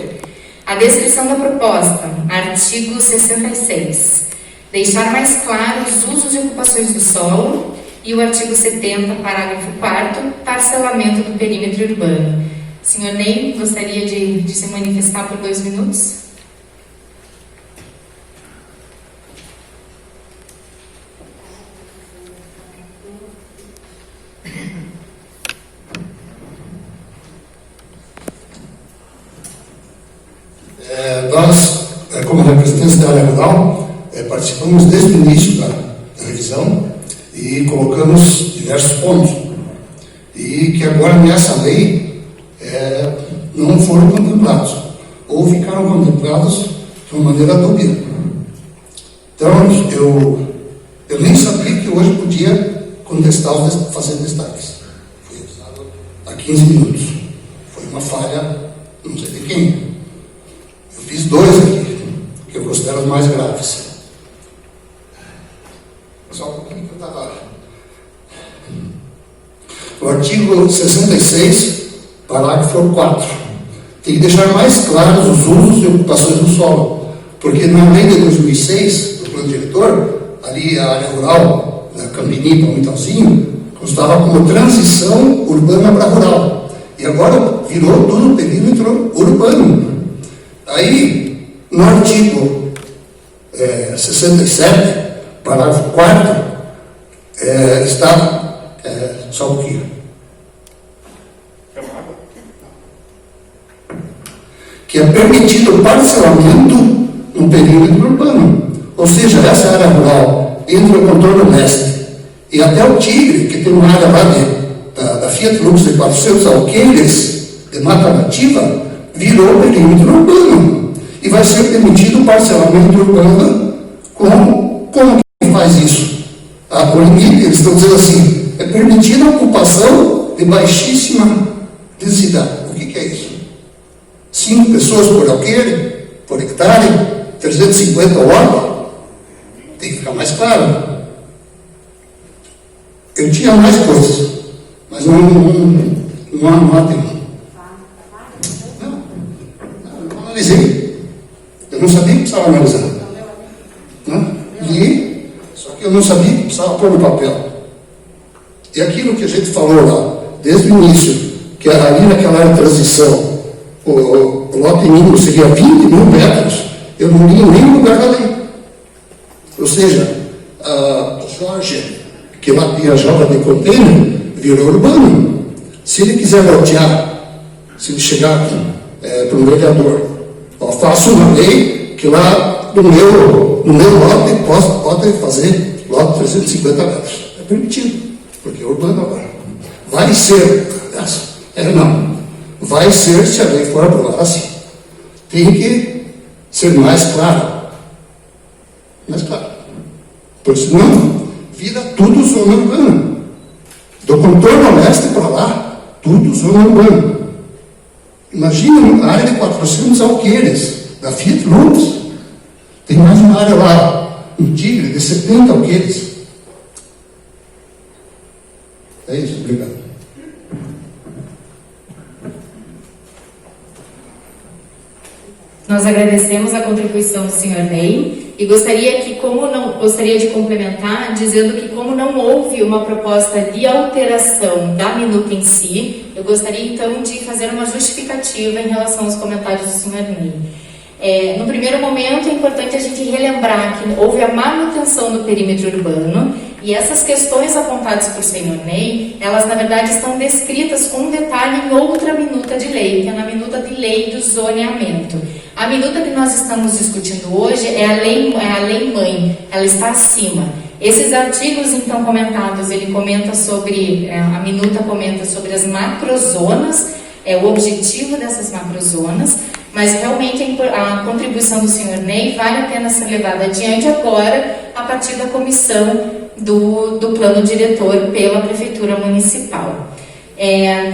A descrição da proposta, artigo 66, deixar mais claro os usos e ocupações do solo, e o artigo 70, parágrafo 4º, parcelamento do perímetro urbano. Senhor Ney, gostaria de se manifestar por 2 minutos? Nós, como representantes da área rural, participamos desde o início da revisão e colocamos diversos pontos, e que agora nessa lei não foram contemplados. ou ficaram contemplados de uma maneira dúbia. Então, eu nem sabia que hoje podia contestar, fazer destaques. Foi usado há 15 minutos. Foi uma falha, não sei de quem. Eu fiz 2 aqui, que eu considero os mais graves. Só um pouquinho que eu estava... O artigo 66, parágrafo 4, tem que deixar mais claros os usos e ocupações do solo, porque na lei de 2006, do plano diretor, ali a área rural, da Campinim, Palmitalzinho, constava como transição urbana para rural, e agora virou tudo perímetro urbano. Aí, no artigo 67, parágrafo 4, está... só um pouquinho. Que é permitido o parcelamento no perímetro urbano. Ou seja, essa área rural, entre o contorno leste e até o Tigre, que tem uma área lá da Fiat Lux de 400 alqueires de mata nativa, virou perímetro urbano. E vai ser permitido o parcelamento urbano como que faz isso? O limite, eles estão dizendo assim, é permitida a ocupação de baixíssima densidade. O que é isso? 5 pessoas por alqueire, por hectare, 350 watts. Tem que ficar mais claro. Eu tinha mais coisas, mas não há tempo. Não analisei. Eu não sabia que precisava analisar. Li, só que eu não sabia que precisava pôr no papel. E aquilo que a gente falou lá, desde o início, que era ali naquela área de transição, o lote mínimo seria 20 mil metros, eu não li em nenhum lugar da lei. Ou seja, o Jorge, que lá viajava de container, virou urbano. Se ele quiser lotear, se ele chegar para um vereador, faço uma lei que lá no meu lote pode fazer lote 350 metros. É permitido, porque é urbano agora. Vai ser, vai ser se a lei for aprovada assim. Tem que ser mais claro. Mais claro. Porque senão, vira tudo zona urbana. Do contorno leste para lá, tudo zona urbana. Imagina uma área de 400 alqueires, da Fiat Lux. Tem mais uma área lá, um Tigre, de 70 alqueires. É isso, obrigado. Nós agradecemos a contribuição do Sr. Ney e gostaria de complementar dizendo que como não houve uma proposta de alteração da minuta em si, eu gostaria então de fazer uma justificativa em relação aos comentários do Sr. Ney. No primeiro momento é importante a gente relembrar que houve a manutenção do perímetro urbano e essas questões apontadas por Sr. Ney, elas na verdade estão descritas com um detalhe em outra minuta de lei, que é na minuta de lei do zoneamento. A minuta que nós estamos discutindo hoje é a lei mãe, ela está acima. Esses artigos então comentados, ele comenta sobre, a minuta comenta sobre as macrozonas, o objetivo dessas macrozonas, mas realmente a contribuição do Sr. Ney vale a pena ser levada adiante agora a partir da comissão do plano diretor pela Prefeitura Municipal.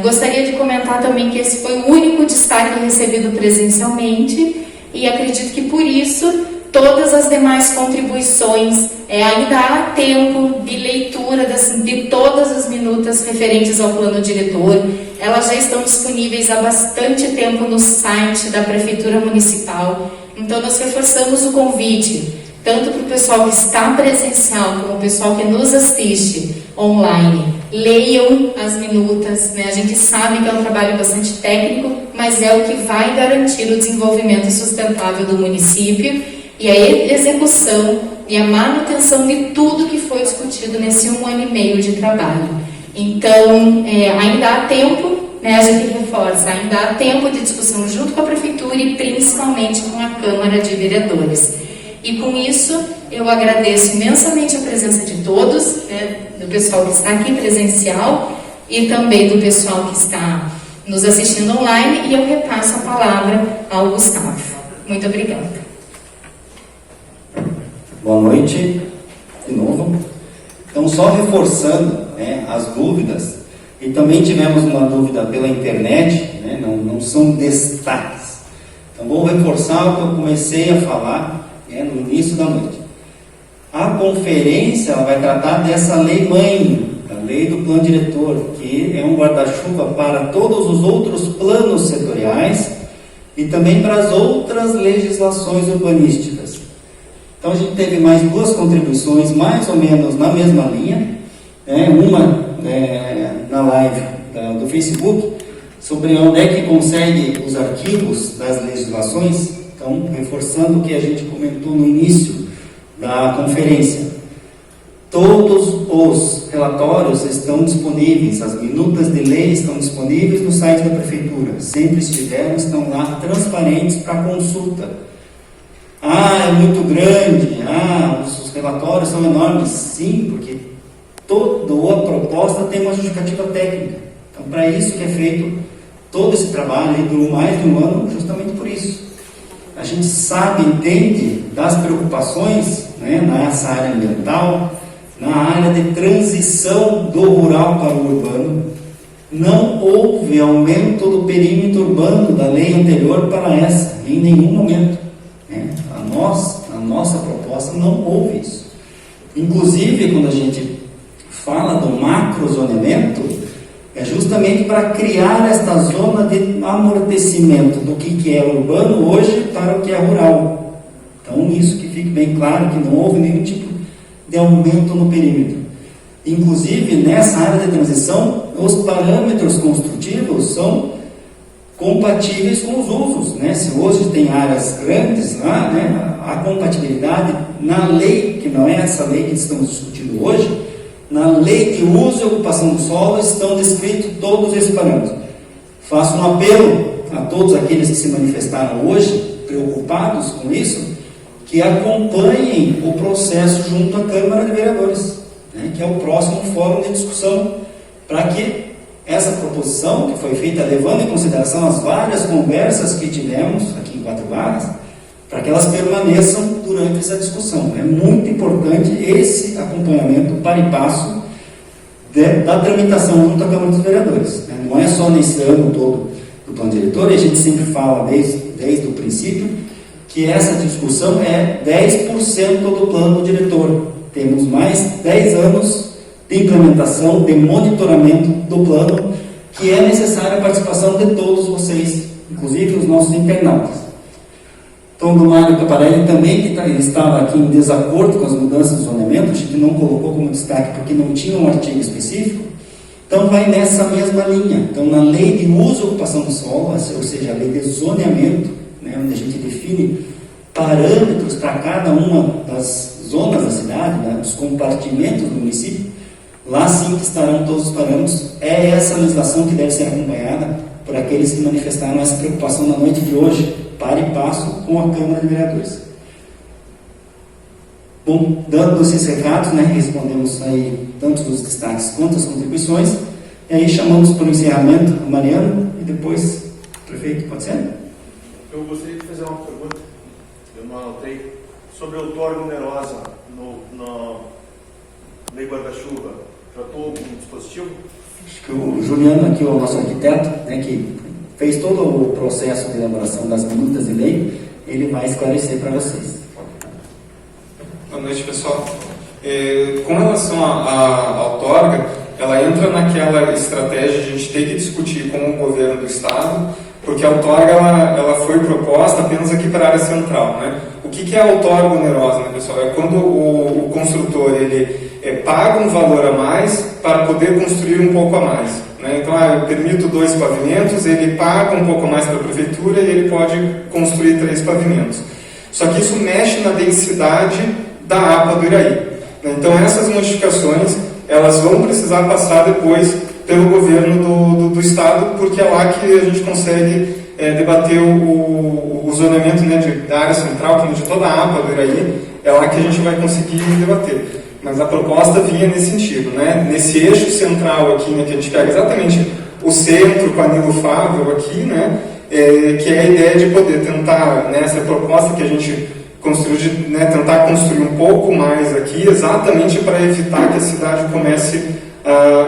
Gostaria de comentar também que esse foi o único destaque recebido presencialmente e acredito que por isso todas as demais contribuições ainda há tempo de leitura de todas as minutas referentes ao plano diretor. Elas já estão disponíveis há bastante tempo no site da Prefeitura Municipal. Então nós reforçamos o convite, tanto para o pessoal que está presencial, como o pessoal que nos assiste online. Leiam as minutas, né? A gente sabe que é um trabalho bastante técnico, mas é o que vai garantir o desenvolvimento sustentável do município e a execução e a manutenção de tudo que foi discutido nesse 1 ano e meio de trabalho. Então, ainda há tempo, né, a gente reforça, ainda há tempo de discussão junto com a Prefeitura e principalmente com a Câmara de Vereadores. E com isso, eu agradeço imensamente a presença de todos, né, do pessoal que está aqui presencial e também do pessoal que está nos assistindo online, e eu repasso a palavra ao Gustavo. Muito obrigada. Boa noite, de novo. Então, só reforçando, né, as dúvidas, e também tivemos uma dúvida pela internet, né, não são destaques. Então, vou reforçar o que eu comecei a falar, né, no início da noite. A conferência ela vai tratar dessa lei-mãe, a lei do plano diretor, que é um guarda-chuva para todos os outros planos setoriais e também para as outras legislações urbanísticas. Então a gente teve mais duas contribuições, mais ou menos na mesma linha, né? Uma na live do Facebook, sobre onde é que consegue os arquivos das legislações. Então, reforçando o que a gente comentou no início da conferência. Todos os relatórios estão disponíveis, as minutas de lei estão disponíveis no site da Prefeitura. Sempre estiveram, estão lá transparentes para consulta. É muito grande, os relatórios são enormes. Sim, porque toda a proposta tem uma justificativa técnica. Então, para isso que é feito todo esse trabalho, e durou mais de um ano, justamente por isso. A gente sabe, entende das preocupações, né, nessa área ambiental, na área de transição do rural para o urbano. Não houve aumento do perímetro urbano da lei anterior para essa, em nenhum momento. Né? A nossa proposta não houve isso. Inclusive, quando a gente fala do macrozoneamento, é justamente para criar esta zona de amortecimento do que é urbano hoje para o que é rural. Então, isso que fique bem claro, que não houve nenhum tipo de aumento no perímetro. Inclusive, nessa área de transição, os parâmetros construtivos são compatíveis com os usos. Né? Se hoje tem áreas grandes lá, né, a compatibilidade na lei, que não é essa lei que estamos discutindo hoje, na lei de uso e ocupação do solo estão descritos todos esses parâmetros. Faço um apelo a todos aqueles que se manifestaram hoje, preocupados com isso, que acompanhem o processo junto à Câmara de Vereadores, né, que é o próximo fórum de discussão, para que essa proposição que foi feita, levando em consideração as várias conversas que tivemos aqui em Quatro Barras, para que elas permaneçam durante essa discussão. É muito importante esse acompanhamento para e passo da tramitação junto à Câmara dos Vereadores. Não é só nesse ano todo do plano diretor, e a gente sempre fala desde o princípio que essa discussão é 10% do plano diretor. Temos mais 10 anos de implementação, de monitoramento do plano, que é necessária a participação de todos vocês, inclusive os nossos internautas. Então, do Mário Caparelli também, que ele estava aqui em desacordo com as mudanças de zoneamento, a gente não colocou como destaque porque não tinha um artigo específico, então vai nessa mesma linha. Então, na lei de uso e ocupação do solo, ou seja, a lei de zoneamento, né, onde a gente define parâmetros para cada uma das zonas da cidade, né, dos compartimentos do município, lá sim que estarão todos os parâmetros. É essa legislação que deve ser acompanhada por aqueles que manifestaram essa preocupação na noite de hoje, para e passo com a Câmara de Vereadores. Bom, dando esses recados, né, respondemos aí tanto os destaques quanto as contribuições, e aí chamamos para o encerramento a Mariana e depois o prefeito, pode ser? Eu gostaria de fazer uma pergunta, eu não anotei, sobre a outorga onerosa no lei guarda-chuva. Tratou algum dispositivo? Acho que o Juliano aqui, o nosso arquiteto, né, que fez todo o processo de elaboração das minutas de lei, ele vai esclarecer para vocês. Boa noite, pessoal. Com relação à outorga, ela entra naquela estratégia de a gente ter que discutir com o governo do Estado, porque a outorga ela foi proposta apenas aqui para a área central. Né? O que é a outorga onerosa, né, pessoal? É quando o construtor ele paga um valor a mais para poder construir um pouco a mais. Né? Então, eu permito 2 pavimentos, ele paga um pouco mais para a prefeitura e ele pode construir 3 pavimentos. Só que isso mexe na densidade da APA do Iraí. Né? Então, essas modificações elas vão precisar passar depois pelo governo do Estado, porque é lá que a gente consegue debater o zoneamento, né, da área central, de toda a APA do Iraí, é lá que a gente vai conseguir debater. Mas a proposta vinha nesse sentido, né? Nesse eixo central aqui, né, que a gente pega exatamente o centro com a Nilo Fável aqui, né, que é a ideia de poder tentar, né, essa proposta que a gente construiu, de, né, tentar construir um pouco mais aqui, exatamente para evitar que a cidade comece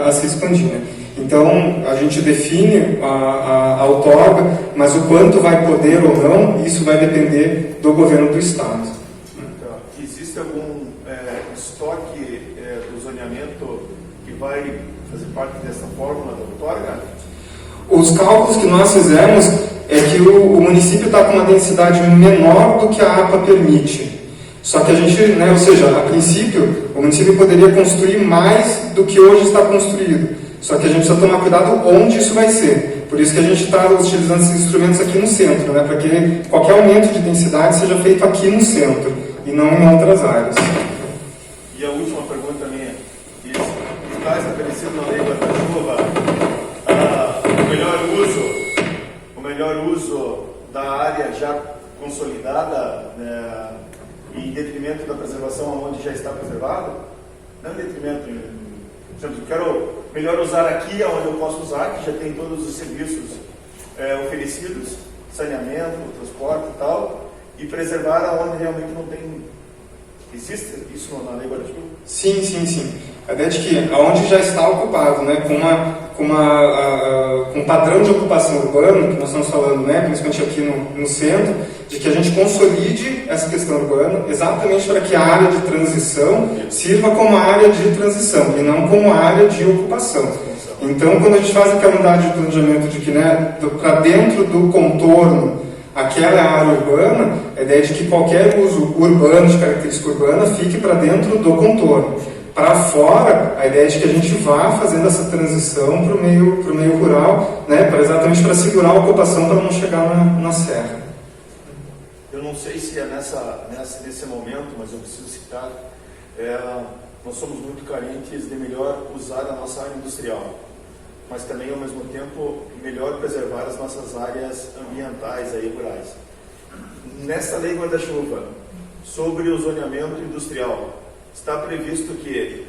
a se expandir. Né? Então, a gente define a outorga, mas o quanto vai poder ou não, isso vai depender do governo do Estado. Existe algum estoque do zoneamento que vai fazer parte dessa fórmula da outorga? Os cálculos que nós fizemos é que o município está com uma densidade menor do que a APA permite. Só que a gente, né, ou seja, a princípio, o município poderia construir mais do que hoje está construído. Só que a gente precisa tomar cuidado onde isso vai ser. Por isso que a gente está utilizando esses instrumentos aqui no centro, né, para que qualquer aumento de densidade seja feito aqui no centro e não em outras áreas. E a última pergunta minha: está estabelecido na lei guarda-chuva o melhor uso da área já consolidada, né, em detrimento da preservação onde já está preservado? Não em detrimento, por exemplo, quero melhor usar aqui onde eu posso usar, que já tem todos os serviços oferecidos, saneamento, transporte e tal, e preservar onde realmente não tem. Existe isso na lei guarda-chuva? Sim, sim, sim. A ideia de que aonde já está ocupado, né, com um padrão de ocupação urbana, que nós estamos falando, né, principalmente aqui no centro, de que a gente consolide essa questão urbana exatamente para que a área de transição sirva como área de transição e não como área de ocupação. Então, quando a gente faz aquela unidade de planejamento de que, né, para dentro do contorno aquela área urbana, a ideia de que qualquer uso urbano, de característica urbana, fique para dentro do contorno. Para fora, a ideia é de que a gente vá fazendo essa transição para o meio rural, né, exatamente para segurar a ocupação, para não chegar na serra. Eu não sei se é nesse momento, mas eu preciso citar, nós somos muito carentes de melhor usar a nossa área industrial, mas também, ao mesmo tempo, melhor preservar as nossas áreas ambientais aí, rurais. Nessa lei guarda-chuva, sobre o zoneamento industrial, está previsto que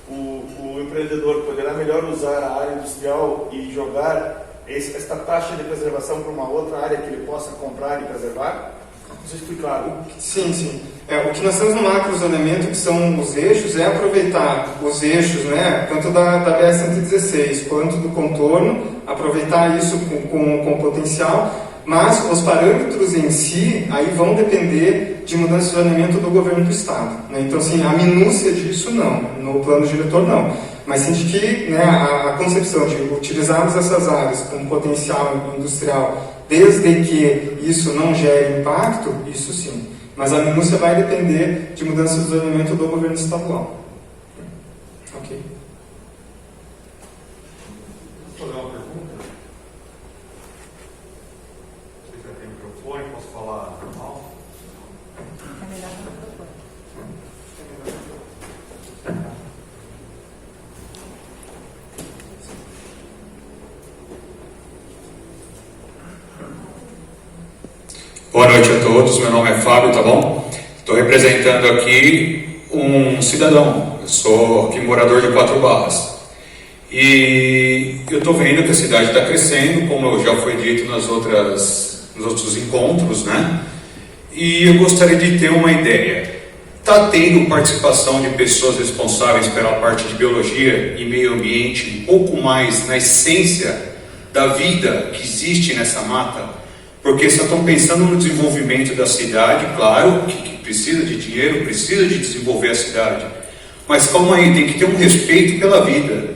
o empreendedor poderá melhor usar a área industrial e jogar esta taxa de preservação para uma outra área que ele possa comprar e preservar? Não sei se foi claro. Sim, sim. O que nós temos no macro zoneamento, que são os eixos, é aproveitar os eixos, né, tanto da BR-116 quanto do contorno, aproveitar isso com potencial, mas os parâmetros em si aí vão depender de mudança de zoneamento do governo do Estado. Né? Então, assim, a minúcia disso não, no plano diretor não. Mas sim de que, né, a concepção de utilizarmos essas áreas com potencial industrial, desde que isso não gere impacto, isso sim. Mas a minúcia vai depender de mudança de zoneamento do governo estadual. Ok. Posso fazer uma pergunta? Você já tem microfone, posso falar normal? É melhor no microfone. Boa noite a todos, meu nome é Fábio, tá bom? Estou representando aqui um cidadão, eu sou aqui morador de Quatro Barras. E eu estou vendo que a cidade está crescendo, como já foi dito nos outros encontros, né? E eu gostaria de ter uma ideia. Está tendo participação de pessoas responsáveis pela parte de biologia e meio ambiente um pouco mais na essência da vida que existe nessa mata? Porque só estão pensando no desenvolvimento da cidade, claro, que precisa de dinheiro, precisa de desenvolver a cidade. Mas calma aí, tem que ter um respeito pela vida.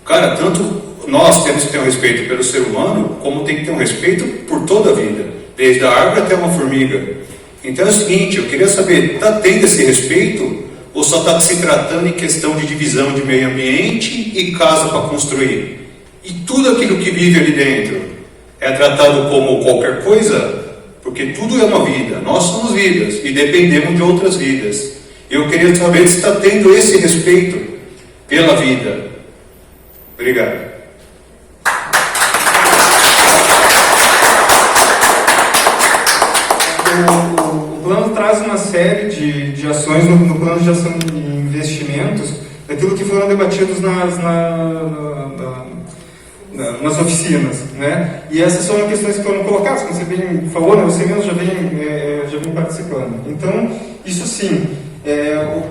Cara, tanto nós temos que ter um respeito pelo ser humano, como tem que ter um respeito por toda a vida, desde a árvore até uma formiga. Então é o seguinte, eu queria saber, está tendo esse respeito ou só está se tratando em questão de divisão de meio ambiente e casa para construir? E tudo aquilo que vive ali dentro é tratado como qualquer coisa? Porque tudo é uma vida, nós somos vidas e dependemos de outras vidas. Eu queria saber se está tendo esse respeito pela vida. Obrigado. O plano traz uma série de ações no plano de ação de investimentos, daquilo que foram debatidos nas oficinas, né? E essas são questões que foram colocadas, como você bem falou, né? Você mesmo já vem participando. Então, isso sim,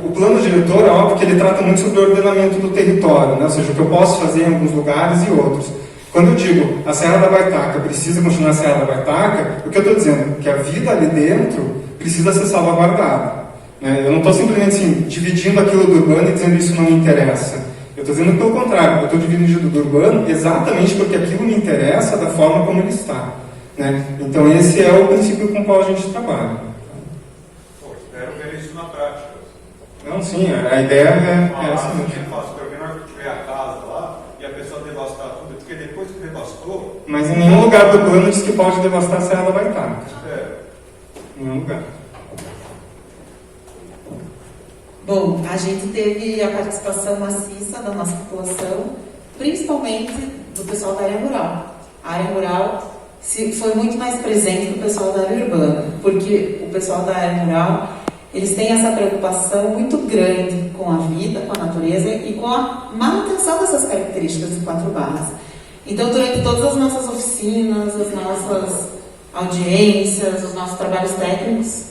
o plano diretor é óbvio que ele trata muito sobre o ordenamento do território, né? Ou seja, o que eu posso fazer em alguns lugares e outros. Quando eu digo a Serra da Baitaca precisa continuar a Serra da Baitaca, o que eu estou dizendo é que a vida ali dentro precisa ser salvaguardada. Eu não estou simplesmente assim, dividindo aquilo do urbano e dizendo isso não me interessa. Eu estou dizendo pelo contrário, eu estou dividindo do urbano exatamente porque aquilo me interessa da forma como ele está. Né? Então esse é o princípio com o qual a gente trabalha. Pô, espero ver isso na prática. Não, sim, a ideia é essa mesmo. Porque na hora que tiver a casa lá e a pessoa devastar tudo, porque depois que devastou... Mas em nenhum lugar do plano diz que pode devastar a Serra da Baitaca. Em nenhum lugar. Bom, a gente teve a participação maciça da nossa população, principalmente do pessoal da área rural. A área rural foi muito mais presente do pessoal da área urbana, porque o pessoal da área rural, eles têm essa preocupação muito grande com a vida, com a natureza e com a manutenção dessas características de 4 Barras. Então, durante todas as nossas oficinas, as nossas audiências, os nossos trabalhos técnicos,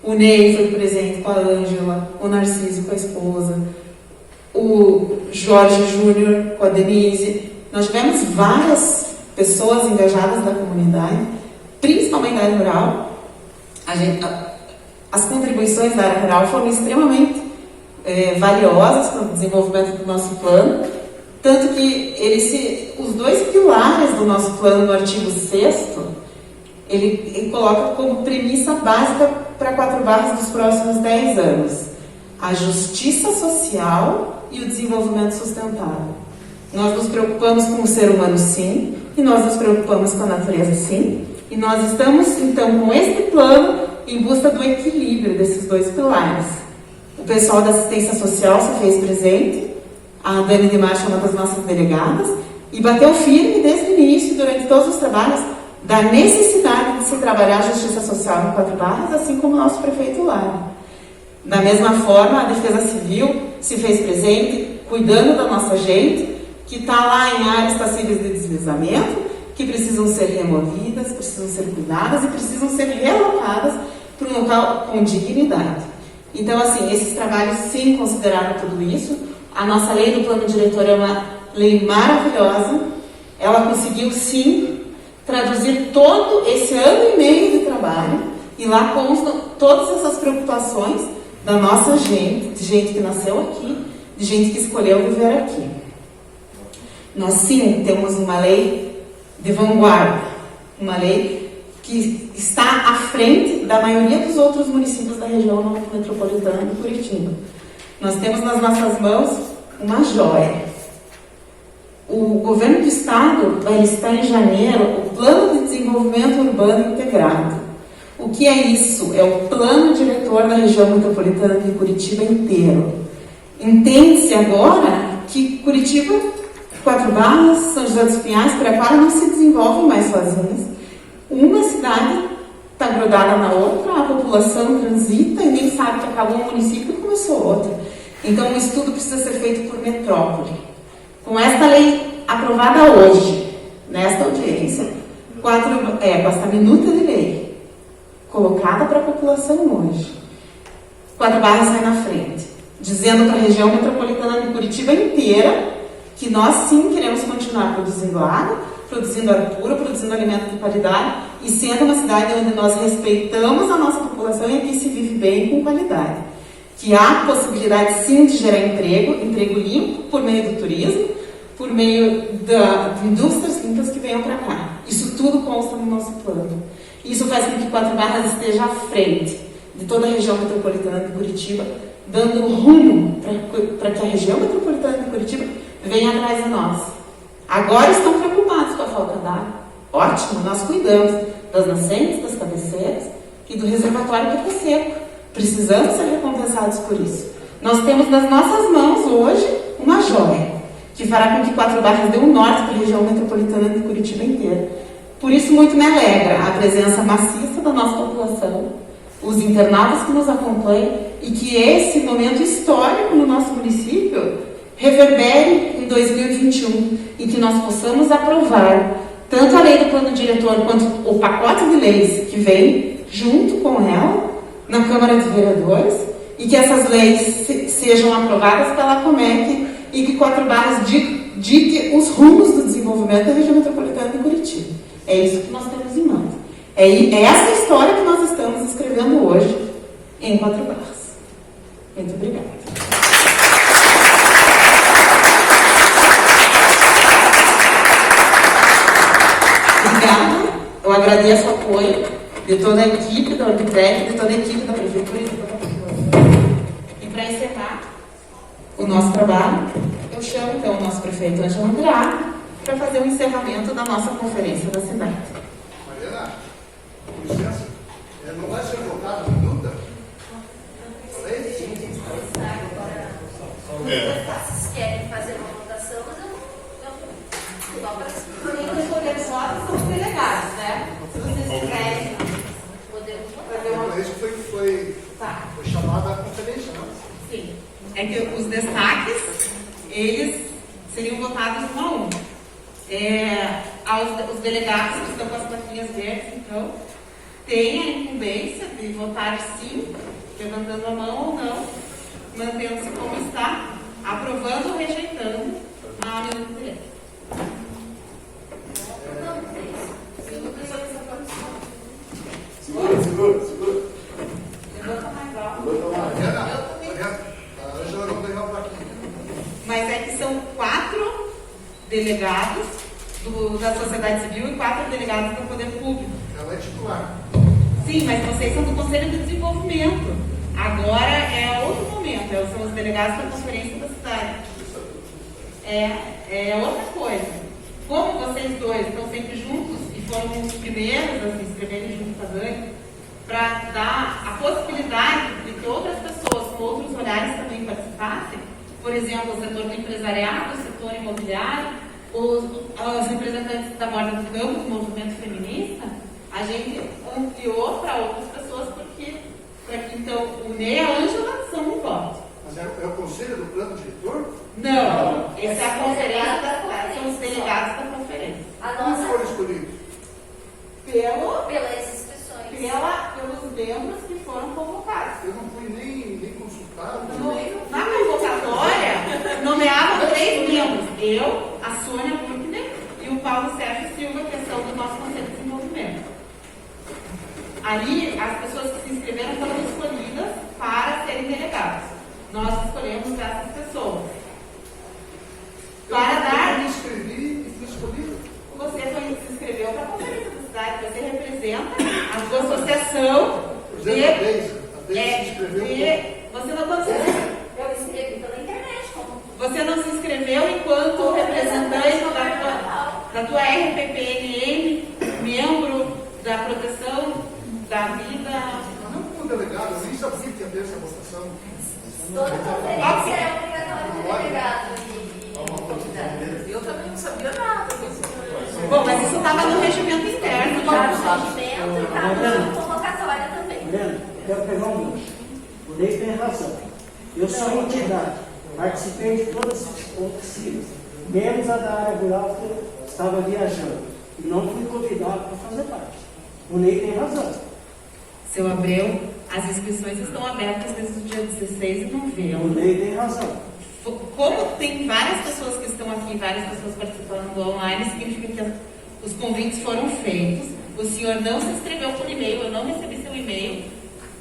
o Ney foi presente com a Ângela, o Narciso com a esposa, o Jorge Júnior com a Denise. Nós tivemos várias pessoas engajadas da comunidade, principalmente da área rural. As contribuições da área rural foram extremamente valiosas para o desenvolvimento do nosso plano, tanto que os 2 pilares do nosso plano, no artigo 6º, ele coloca como premissa básica para 4 Barras dos próximos 10 anos: a justiça social e o desenvolvimento sustentável. Nós nos preocupamos com o ser humano, sim, e nós nos preocupamos com a natureza, sim, e nós estamos, então, com este plano em busca do equilíbrio desses 2 pilares. O pessoal da assistência social se fez presente, a Dani de Marcha é uma das nossas delegadas, e bateu firme desde o início, durante todos os trabalhos, da necessidade de se trabalhar a justiça social em 4 Barras, assim como o nosso prefeito Lara. Da mesma forma, a Defesa Civil se fez presente, cuidando da nossa gente, que está lá em áreas passíveis de deslizamento, que precisam ser removidas, precisam ser cuidadas e precisam ser relocadas para um local com dignidade. Então, assim, esses trabalhos sim consideraram tudo isso. A nossa lei do plano diretor é uma lei maravilhosa. Ela conseguiu sim traduzir todo esse ano e meio de trabalho, e lá constam todas essas preocupações da nossa gente, de gente que nasceu aqui, de gente que escolheu viver aqui. Nós sim temos uma lei de vanguarda, uma lei que está à frente da maioria dos outros municípios da região metropolitana de Curitiba. Nós temos nas nossas mãos uma joia. O governo do estado vai listar em janeiro o Plano de Desenvolvimento Urbano Integrado. O que é isso? É o plano diretor da região metropolitana de Curitiba inteiro. Entende-se agora que Curitiba, 4 Barras, São José dos Pinhais, Pirapara não se desenvolvem mais sozinhas. Uma cidade está grudada na outra, a população transita e nem sabe que acabou um município e começou outro. Então o estudo precisa ser feito por metrópole. Com esta lei aprovada hoje, nesta audiência, com esta minuta de lei, colocada para a população hoje, 4 Barras sai na frente, dizendo para a região metropolitana de Curitiba inteira que nós sim queremos continuar produzindo água, produzindo ar puro, produzindo alimento de qualidade e sendo uma cidade onde nós respeitamos a nossa população e aqui se vive bem com qualidade. Que há possibilidade sim de gerar emprego limpo por meio do turismo, por meio de indústrias limpas que venham para cá. Isso tudo consta no nosso plano. Isso faz com que 4 Barras esteja à frente de toda a região metropolitana de Curitiba, dando rumo para que a região metropolitana de Curitiba venha atrás de nós. Agora estão preocupados com a falta d'água. Ótimo, nós cuidamos das nascentes, das cabeceiras e do reservatório que está seco. Precisamos ser recompensados por isso. Nós temos nas nossas mãos hoje uma joia que fará com que 4 Barras dê um norte para a região metropolitana de Curitiba inteira. Por isso, muito me alegra a presença maciça da nossa população, os internautas que nos acompanham e que esse momento histórico no nosso município reverbere em 2021 e que nós possamos aprovar tanto a lei do plano diretor quanto o pacote de leis que vem junto com ela na Câmara dos Vereadores e que essas leis sejam aprovadas pela Comec e que Quatro Barras dite os rumos do desenvolvimento da região metropolitana de Curitiba. É isso que nós temos em mãos. É essa história que nós estamos escrevendo hoje em Quatro Barras. Muito obrigada. Obrigada. Eu agradeço o apoio de toda a equipe da Orbitec, de toda a equipe da Prefeitura e de toda a população. E para encerrar o nosso trabalho, eu chamo então o nosso prefeito Ângelo Andrade para fazer o encerramento da nossa conferência da cidade. Mariana, com licença, não vai ser votada a minuta? Falei? Vocês querem fazer uma votação, mas eu não participo. Quem escolher os votos são os delegados, né? Se vocês quiserem, Podemos votar. Isso foi chamada a conferência, não? sim. É que os destaques, eles seriam votados um a um. Os delegados que estão com as plaquinhas verdes, então, têm a incumbência de votar sim, levantando a mão ou não, mantendo-se como está, aprovando ou rejeitando a minuta de lei. Segura. Levanta mais alto. Mariana, a Ângela não ganhou a plaquinha. Mas é que são 4 delegados da sociedade civil e 4 delegados do poder público. Ela é titular. Sim, mas vocês são do Conselho de Desenvolvimento. Agora é outro momento, são os delegados da Conferência da Cidade. É outra coisa. Como vocês dois estão sempre juntos e foram os primeiros a se inscreverem junto com a Dani, para dar a possibilidade de que outras pessoas com outros olhares também participassem, por exemplo, o setor do empresariado, o setor imobiliário, os representantes da Borda do Campo, do movimento feminista, a gente ampliou para outras pessoas, para que então o Ney e a Ângela são um voto. Mas é o conselho do plano diretor? Não, essa é a conferência da cidade, são os delegados da conferência. A Como nossa, foram escolhidos? pelas inscrições. Pelos membros que foram convocados. Eu não fui nem consultado. Na convocatória, nomeavam 3 membros. Eu, a Sônia Burkner e o Paulo Sérgio Silva, que são do nosso Conselho de Desenvolvimento. Ali, as pessoas que se inscreveram foram escolhidas para serem delegados. Nós escolhemos essas pessoas. Eu me inscrevi e fui escolhido. Você se inscreveu para a Conferência da Cidade, você representa a sua associação Por exemplo, a Deise se inscreveu. Você não pode se inscrever. Eu me inscrevi pela internet. Você não se inscreveu enquanto representante da tua RPPNM, membro da proteção da vida. Não como delegado, eu nem sabia que ia ter essa votação. Toda conferência é obrigatório de delegado e convidado. Eu também não sabia nada. Bom, mas isso estava no regimento interno. Estava no regimento e estava na convocatória também. Breno, eu quero pegar um gancho. O Ney tem razão. Eu sou entidade, participei de todas as oficinas, menos a da área rural que eu estava viajando. E não fui convidado para fazer parte. O Ney tem razão. Seu Abreu, as inscrições estão abertas desde o dia 16 de novembro. O Ney tem razão. Como tem várias pessoas que estão aqui, várias pessoas participando do online, significa que os convites foram feitos. O senhor não se inscreveu por e-mail, eu não recebi seu e-mail.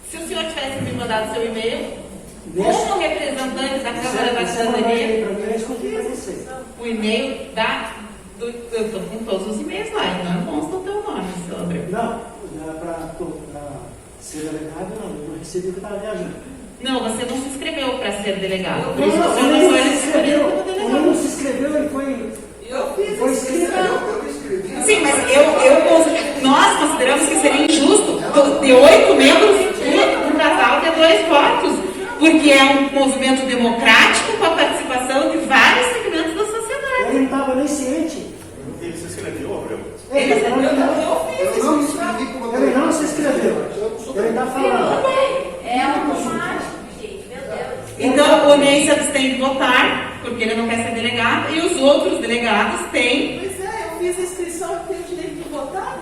Se o senhor tivesse me mandado seu e-mail, como representante da Câmara da Cidadania, o e-mail eu estou com todos os e-mails lá, e não consta o teu nome, seu Abreu. Não, para ser delegado, não. Eu recebi o que estava viajando. Não, você não se inscreveu para ser delegado. Não, ele não se inscreveu, ele foi. Foi inscrito. Sim, mas nós consideramos que seria injusto de 8 membros um casal ter 2 votos, porque é um movimento democrático com a participação de vários segmentos da sociedade. Ele não estava nem ciente. Ele se inscreveu, Abreu? Ele não se inscreveu. Ele está falando. É automático, gente, meu Deus. Então, o Ney se abstém de votar, porque ele outros delegados têm. Pois é, eu fiz a inscrição, eu tenho o direito de votar?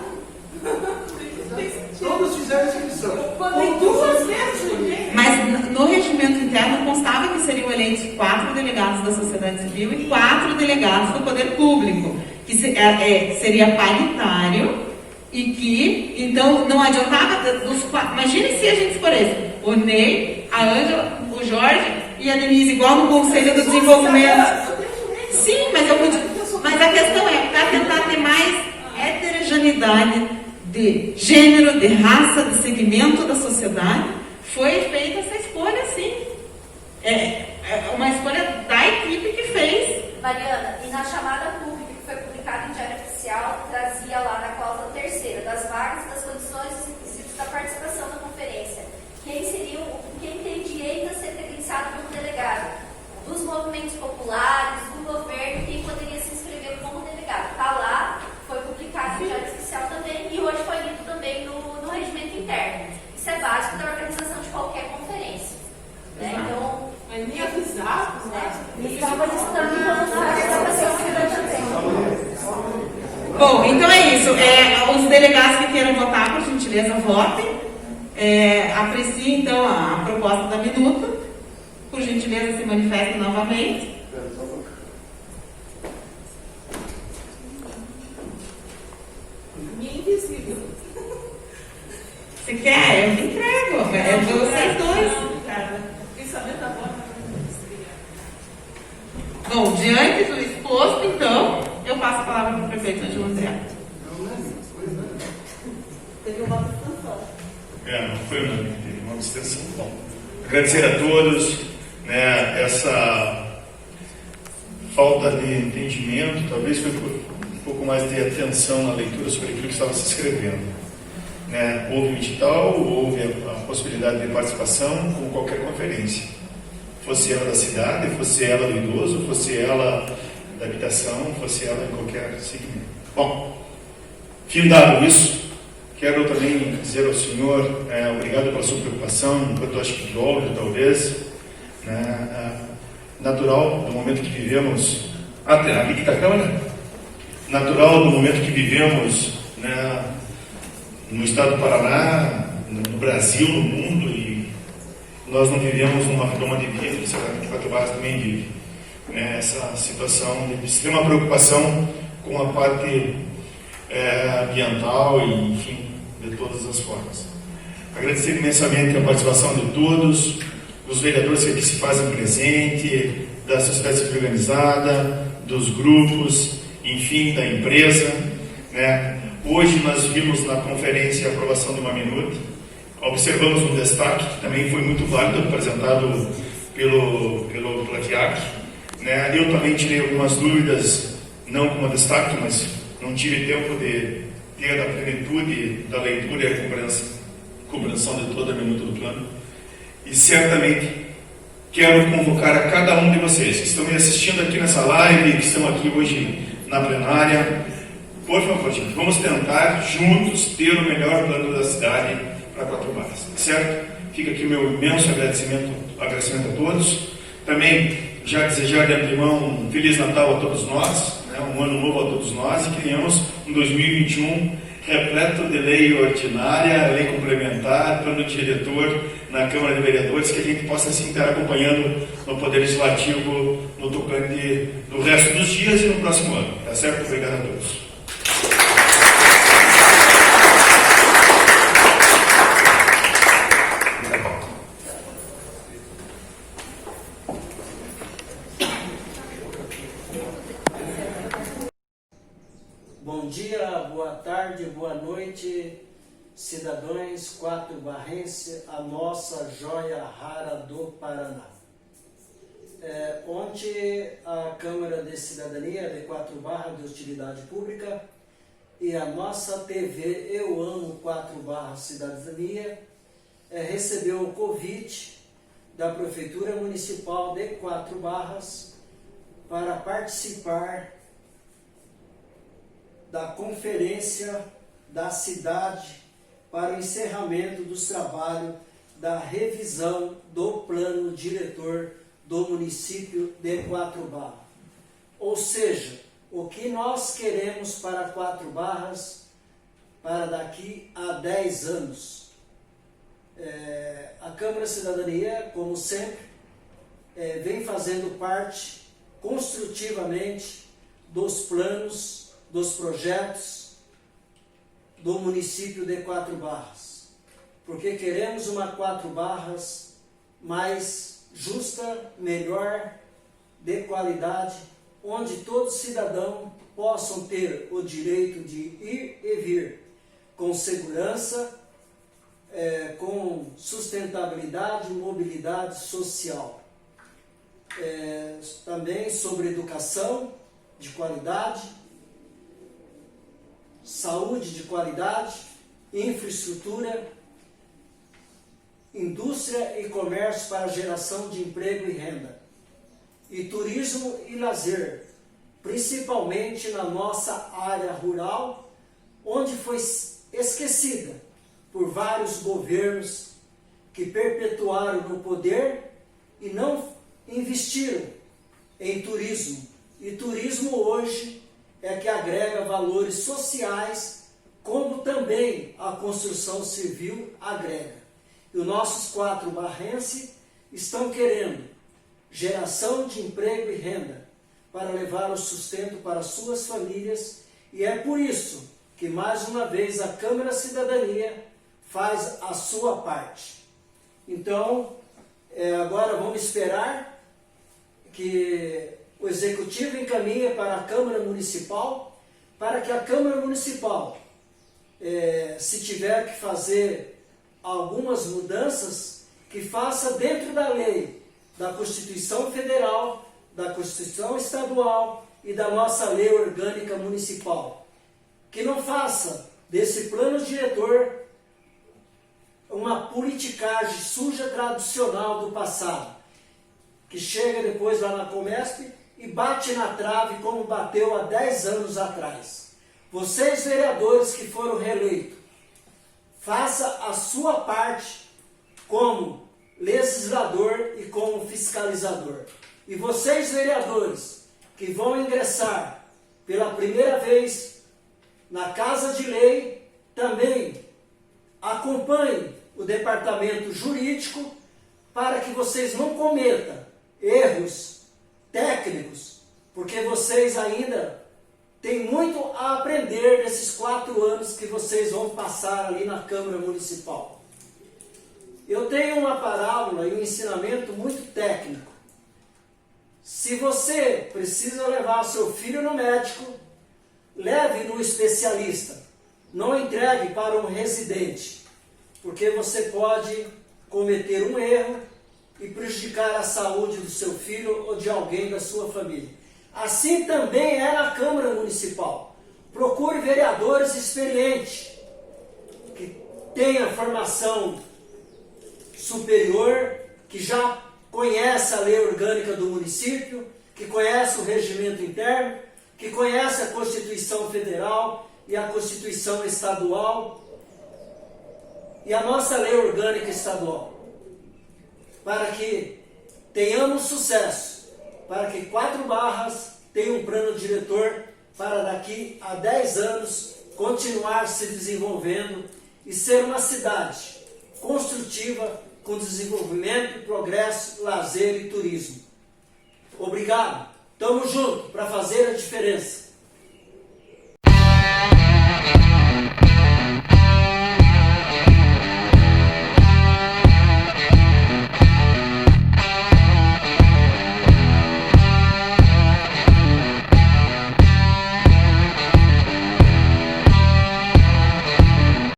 Todos fizeram inscrição. Eu falei 2 vezes, gente. Mas no regimento interno constava que seriam eleitos 4 delegados da sociedade civil e 4 delegados do poder público, que seria paritário e que, então, não adiantava dos 4. Imagine se a gente escolhesse o Ney, a Ângela, o Jorge e a Denise, igual no Conselho do Desenvolvimento. Sim, mas a questão é, para tentar ter mais heterogeneidade de gênero, de raça, de segmento da sociedade, foi feita essa escolha, sim. É uma escolha da equipe que fez. Mariana, e na chamada pública que foi publicada em Diário Oficial, trazia lá na cláusula 3ª das vagas, das condições e requisitos da participação na conferência. Quem tem direito a ser credenciado como delegado? Dos movimentos populares, do governo, quem poderia se inscrever como delegado. Está lá, foi publicado em Diário Oficial também e hoje foi lido também no regimento interno. Isso é básico da organização de qualquer conferência. Né? Então, mas nem avisado, né? Estava listando na representação também. Bom, então é isso. Os delegados que queiram votar, por gentileza, votem. Apreciem, então, a proposta da minuta. Por gentileza, se manifestem novamente. Minha invisível. Se quer, eu te entrego. É de vocês dois. Pensamento agora. Bom, diante do exposto, então, eu passo a palavra para o prefeito Ângelo André. Teve uma abstenção. Não foi unânime, teve uma abstenção. Bom, agradecer a todos, né, essa falta de entendimento, talvez foi por um pouco mais de atenção na leitura sobre aquilo que estava se escrevendo. Né? Houve um edital, houve a possibilidade de participação, como qualquer conferência. Fosse ela da cidade, fosse ela do idoso, fosse ela da habitação, fosse ela em qualquer segmento. Bom, findado isso, quero também dizer ao senhor, obrigado pela sua preocupação, enquanto acho que óbvio, talvez, natural do momento que vivemos, aqui da Câmara, natural do momento que vivemos, né, no estado do Paraná, no Brasil, no mundo, e nós não vivemos uma redoma de vida, que a 24 Barras também vive. Essa situação de extrema preocupação com a parte ambiental e, enfim, de todas as formas. Agradecer imensamente a participação de todos, dos vereadores que aqui se fazem presente, da sociedade civil organizada, dos grupos, enfim, da empresa. Hoje nós vimos na conferência a aprovação de uma minuta, observamos um destaque que também foi muito válido, apresentado pela FIAC. Eu também tirei algumas dúvidas, não como destaque, mas não tive tempo de ter a plenitude da leitura e a compreensão de toda a minuta do plano. E certamente quero convocar a cada um de vocês que estão me assistindo aqui nessa live, que estão aqui hoje na plenária. Por favor, gente, vamos tentar juntos ter o melhor plano da cidade para 4 Barras, certo? Fica aqui o meu imenso agradecimento a todos. Também já desejar de antemão um Feliz Natal a todos nós, um ano novo a todos nós, e que tenhamos um 2021 repleto de lei ordinária, lei complementar, plano diretor na Câmara de Vereadores, que a gente possa assim estar acompanhando no Poder Legislativo no tocante do resto dos dias e no próximo ano. Tá certo? Obrigado a todos. Bom dia, boa tarde, boa noite, cidadãos 4 barrense, a nossa joia rara do Paraná. Ontem a Câmara de Cidadania de 4 Barras de Utilidade Pública e a nossa TV Eu Amo 4 Barras Cidadania recebeu o convite da Prefeitura Municipal de 4 Barras para participar da conferência da cidade para o encerramento dos trabalhos da revisão do plano diretor do município de 4 Barras. Ou seja, o que nós queremos para Quatro Barras para daqui a 10 anos. A Câmara Cidadania, como sempre, vem fazendo parte construtivamente dos planos, dos projetos do município de Quatro Barras, porque queremos uma Quatro Barras mais justa, melhor, de qualidade, onde todo cidadão possam ter o direito de ir e vir com segurança, com sustentabilidade e mobilidade social. Também sobre educação de qualidade, saúde de qualidade, infraestrutura, indústria e comércio para geração de emprego e renda, e turismo e lazer, principalmente na nossa área rural, onde foi esquecida por vários governos que perpetuaram no poder e não investiram em turismo. E turismo hoje é que agrega valores sociais, como também a construção civil agrega. E os nossos quatro barrenses estão querendo geração de emprego e renda para levar o sustento para suas famílias, e é por isso que mais uma vez a Câmara Cidadania faz a sua parte. Então, agora vamos esperar que o Executivo encaminhe para a Câmara Municipal, para que a Câmara Municipal, se tiver que fazer algumas mudanças, que faça dentro da lei, da Constituição Federal, da Constituição Estadual e da nossa Lei Orgânica Municipal. Que não faça desse plano diretor uma politicagem suja tradicional do passado, que chega depois lá na Comesp e bate na trave como bateu há 10 anos atrás. Vocês, vereadores que foram reeleitos, faça a sua parte como legislador e como fiscalizador. E vocês, vereadores, que vão ingressar pela primeira vez na Casa de Lei, também acompanhem o departamento jurídico para que vocês não cometam erros técnicos, porque vocês ainda têm muito a aprender nesses 4 anos que vocês vão passar ali na Câmara Municipal. Eu tenho uma parábola e um ensinamento muito técnico. Se você precisa levar seu filho no médico, leve no especialista. Não entregue para um residente, porque você pode cometer um erro e prejudicar a saúde do seu filho ou de alguém da sua família. Assim também é na Câmara Municipal. Procure vereadores experientes, que tenham formação superior, que já conhece a lei orgânica do município, que conhece o regimento interno, que conhece a Constituição Federal e a Constituição Estadual e a nossa lei orgânica estadual, para que tenhamos sucesso, para que Quatro Barras tenha um plano diretor para daqui a 10 anos continuar se desenvolvendo e ser uma cidade construtiva com desenvolvimento, progresso, lazer e turismo. Obrigado. Tamo junto para fazer a diferença.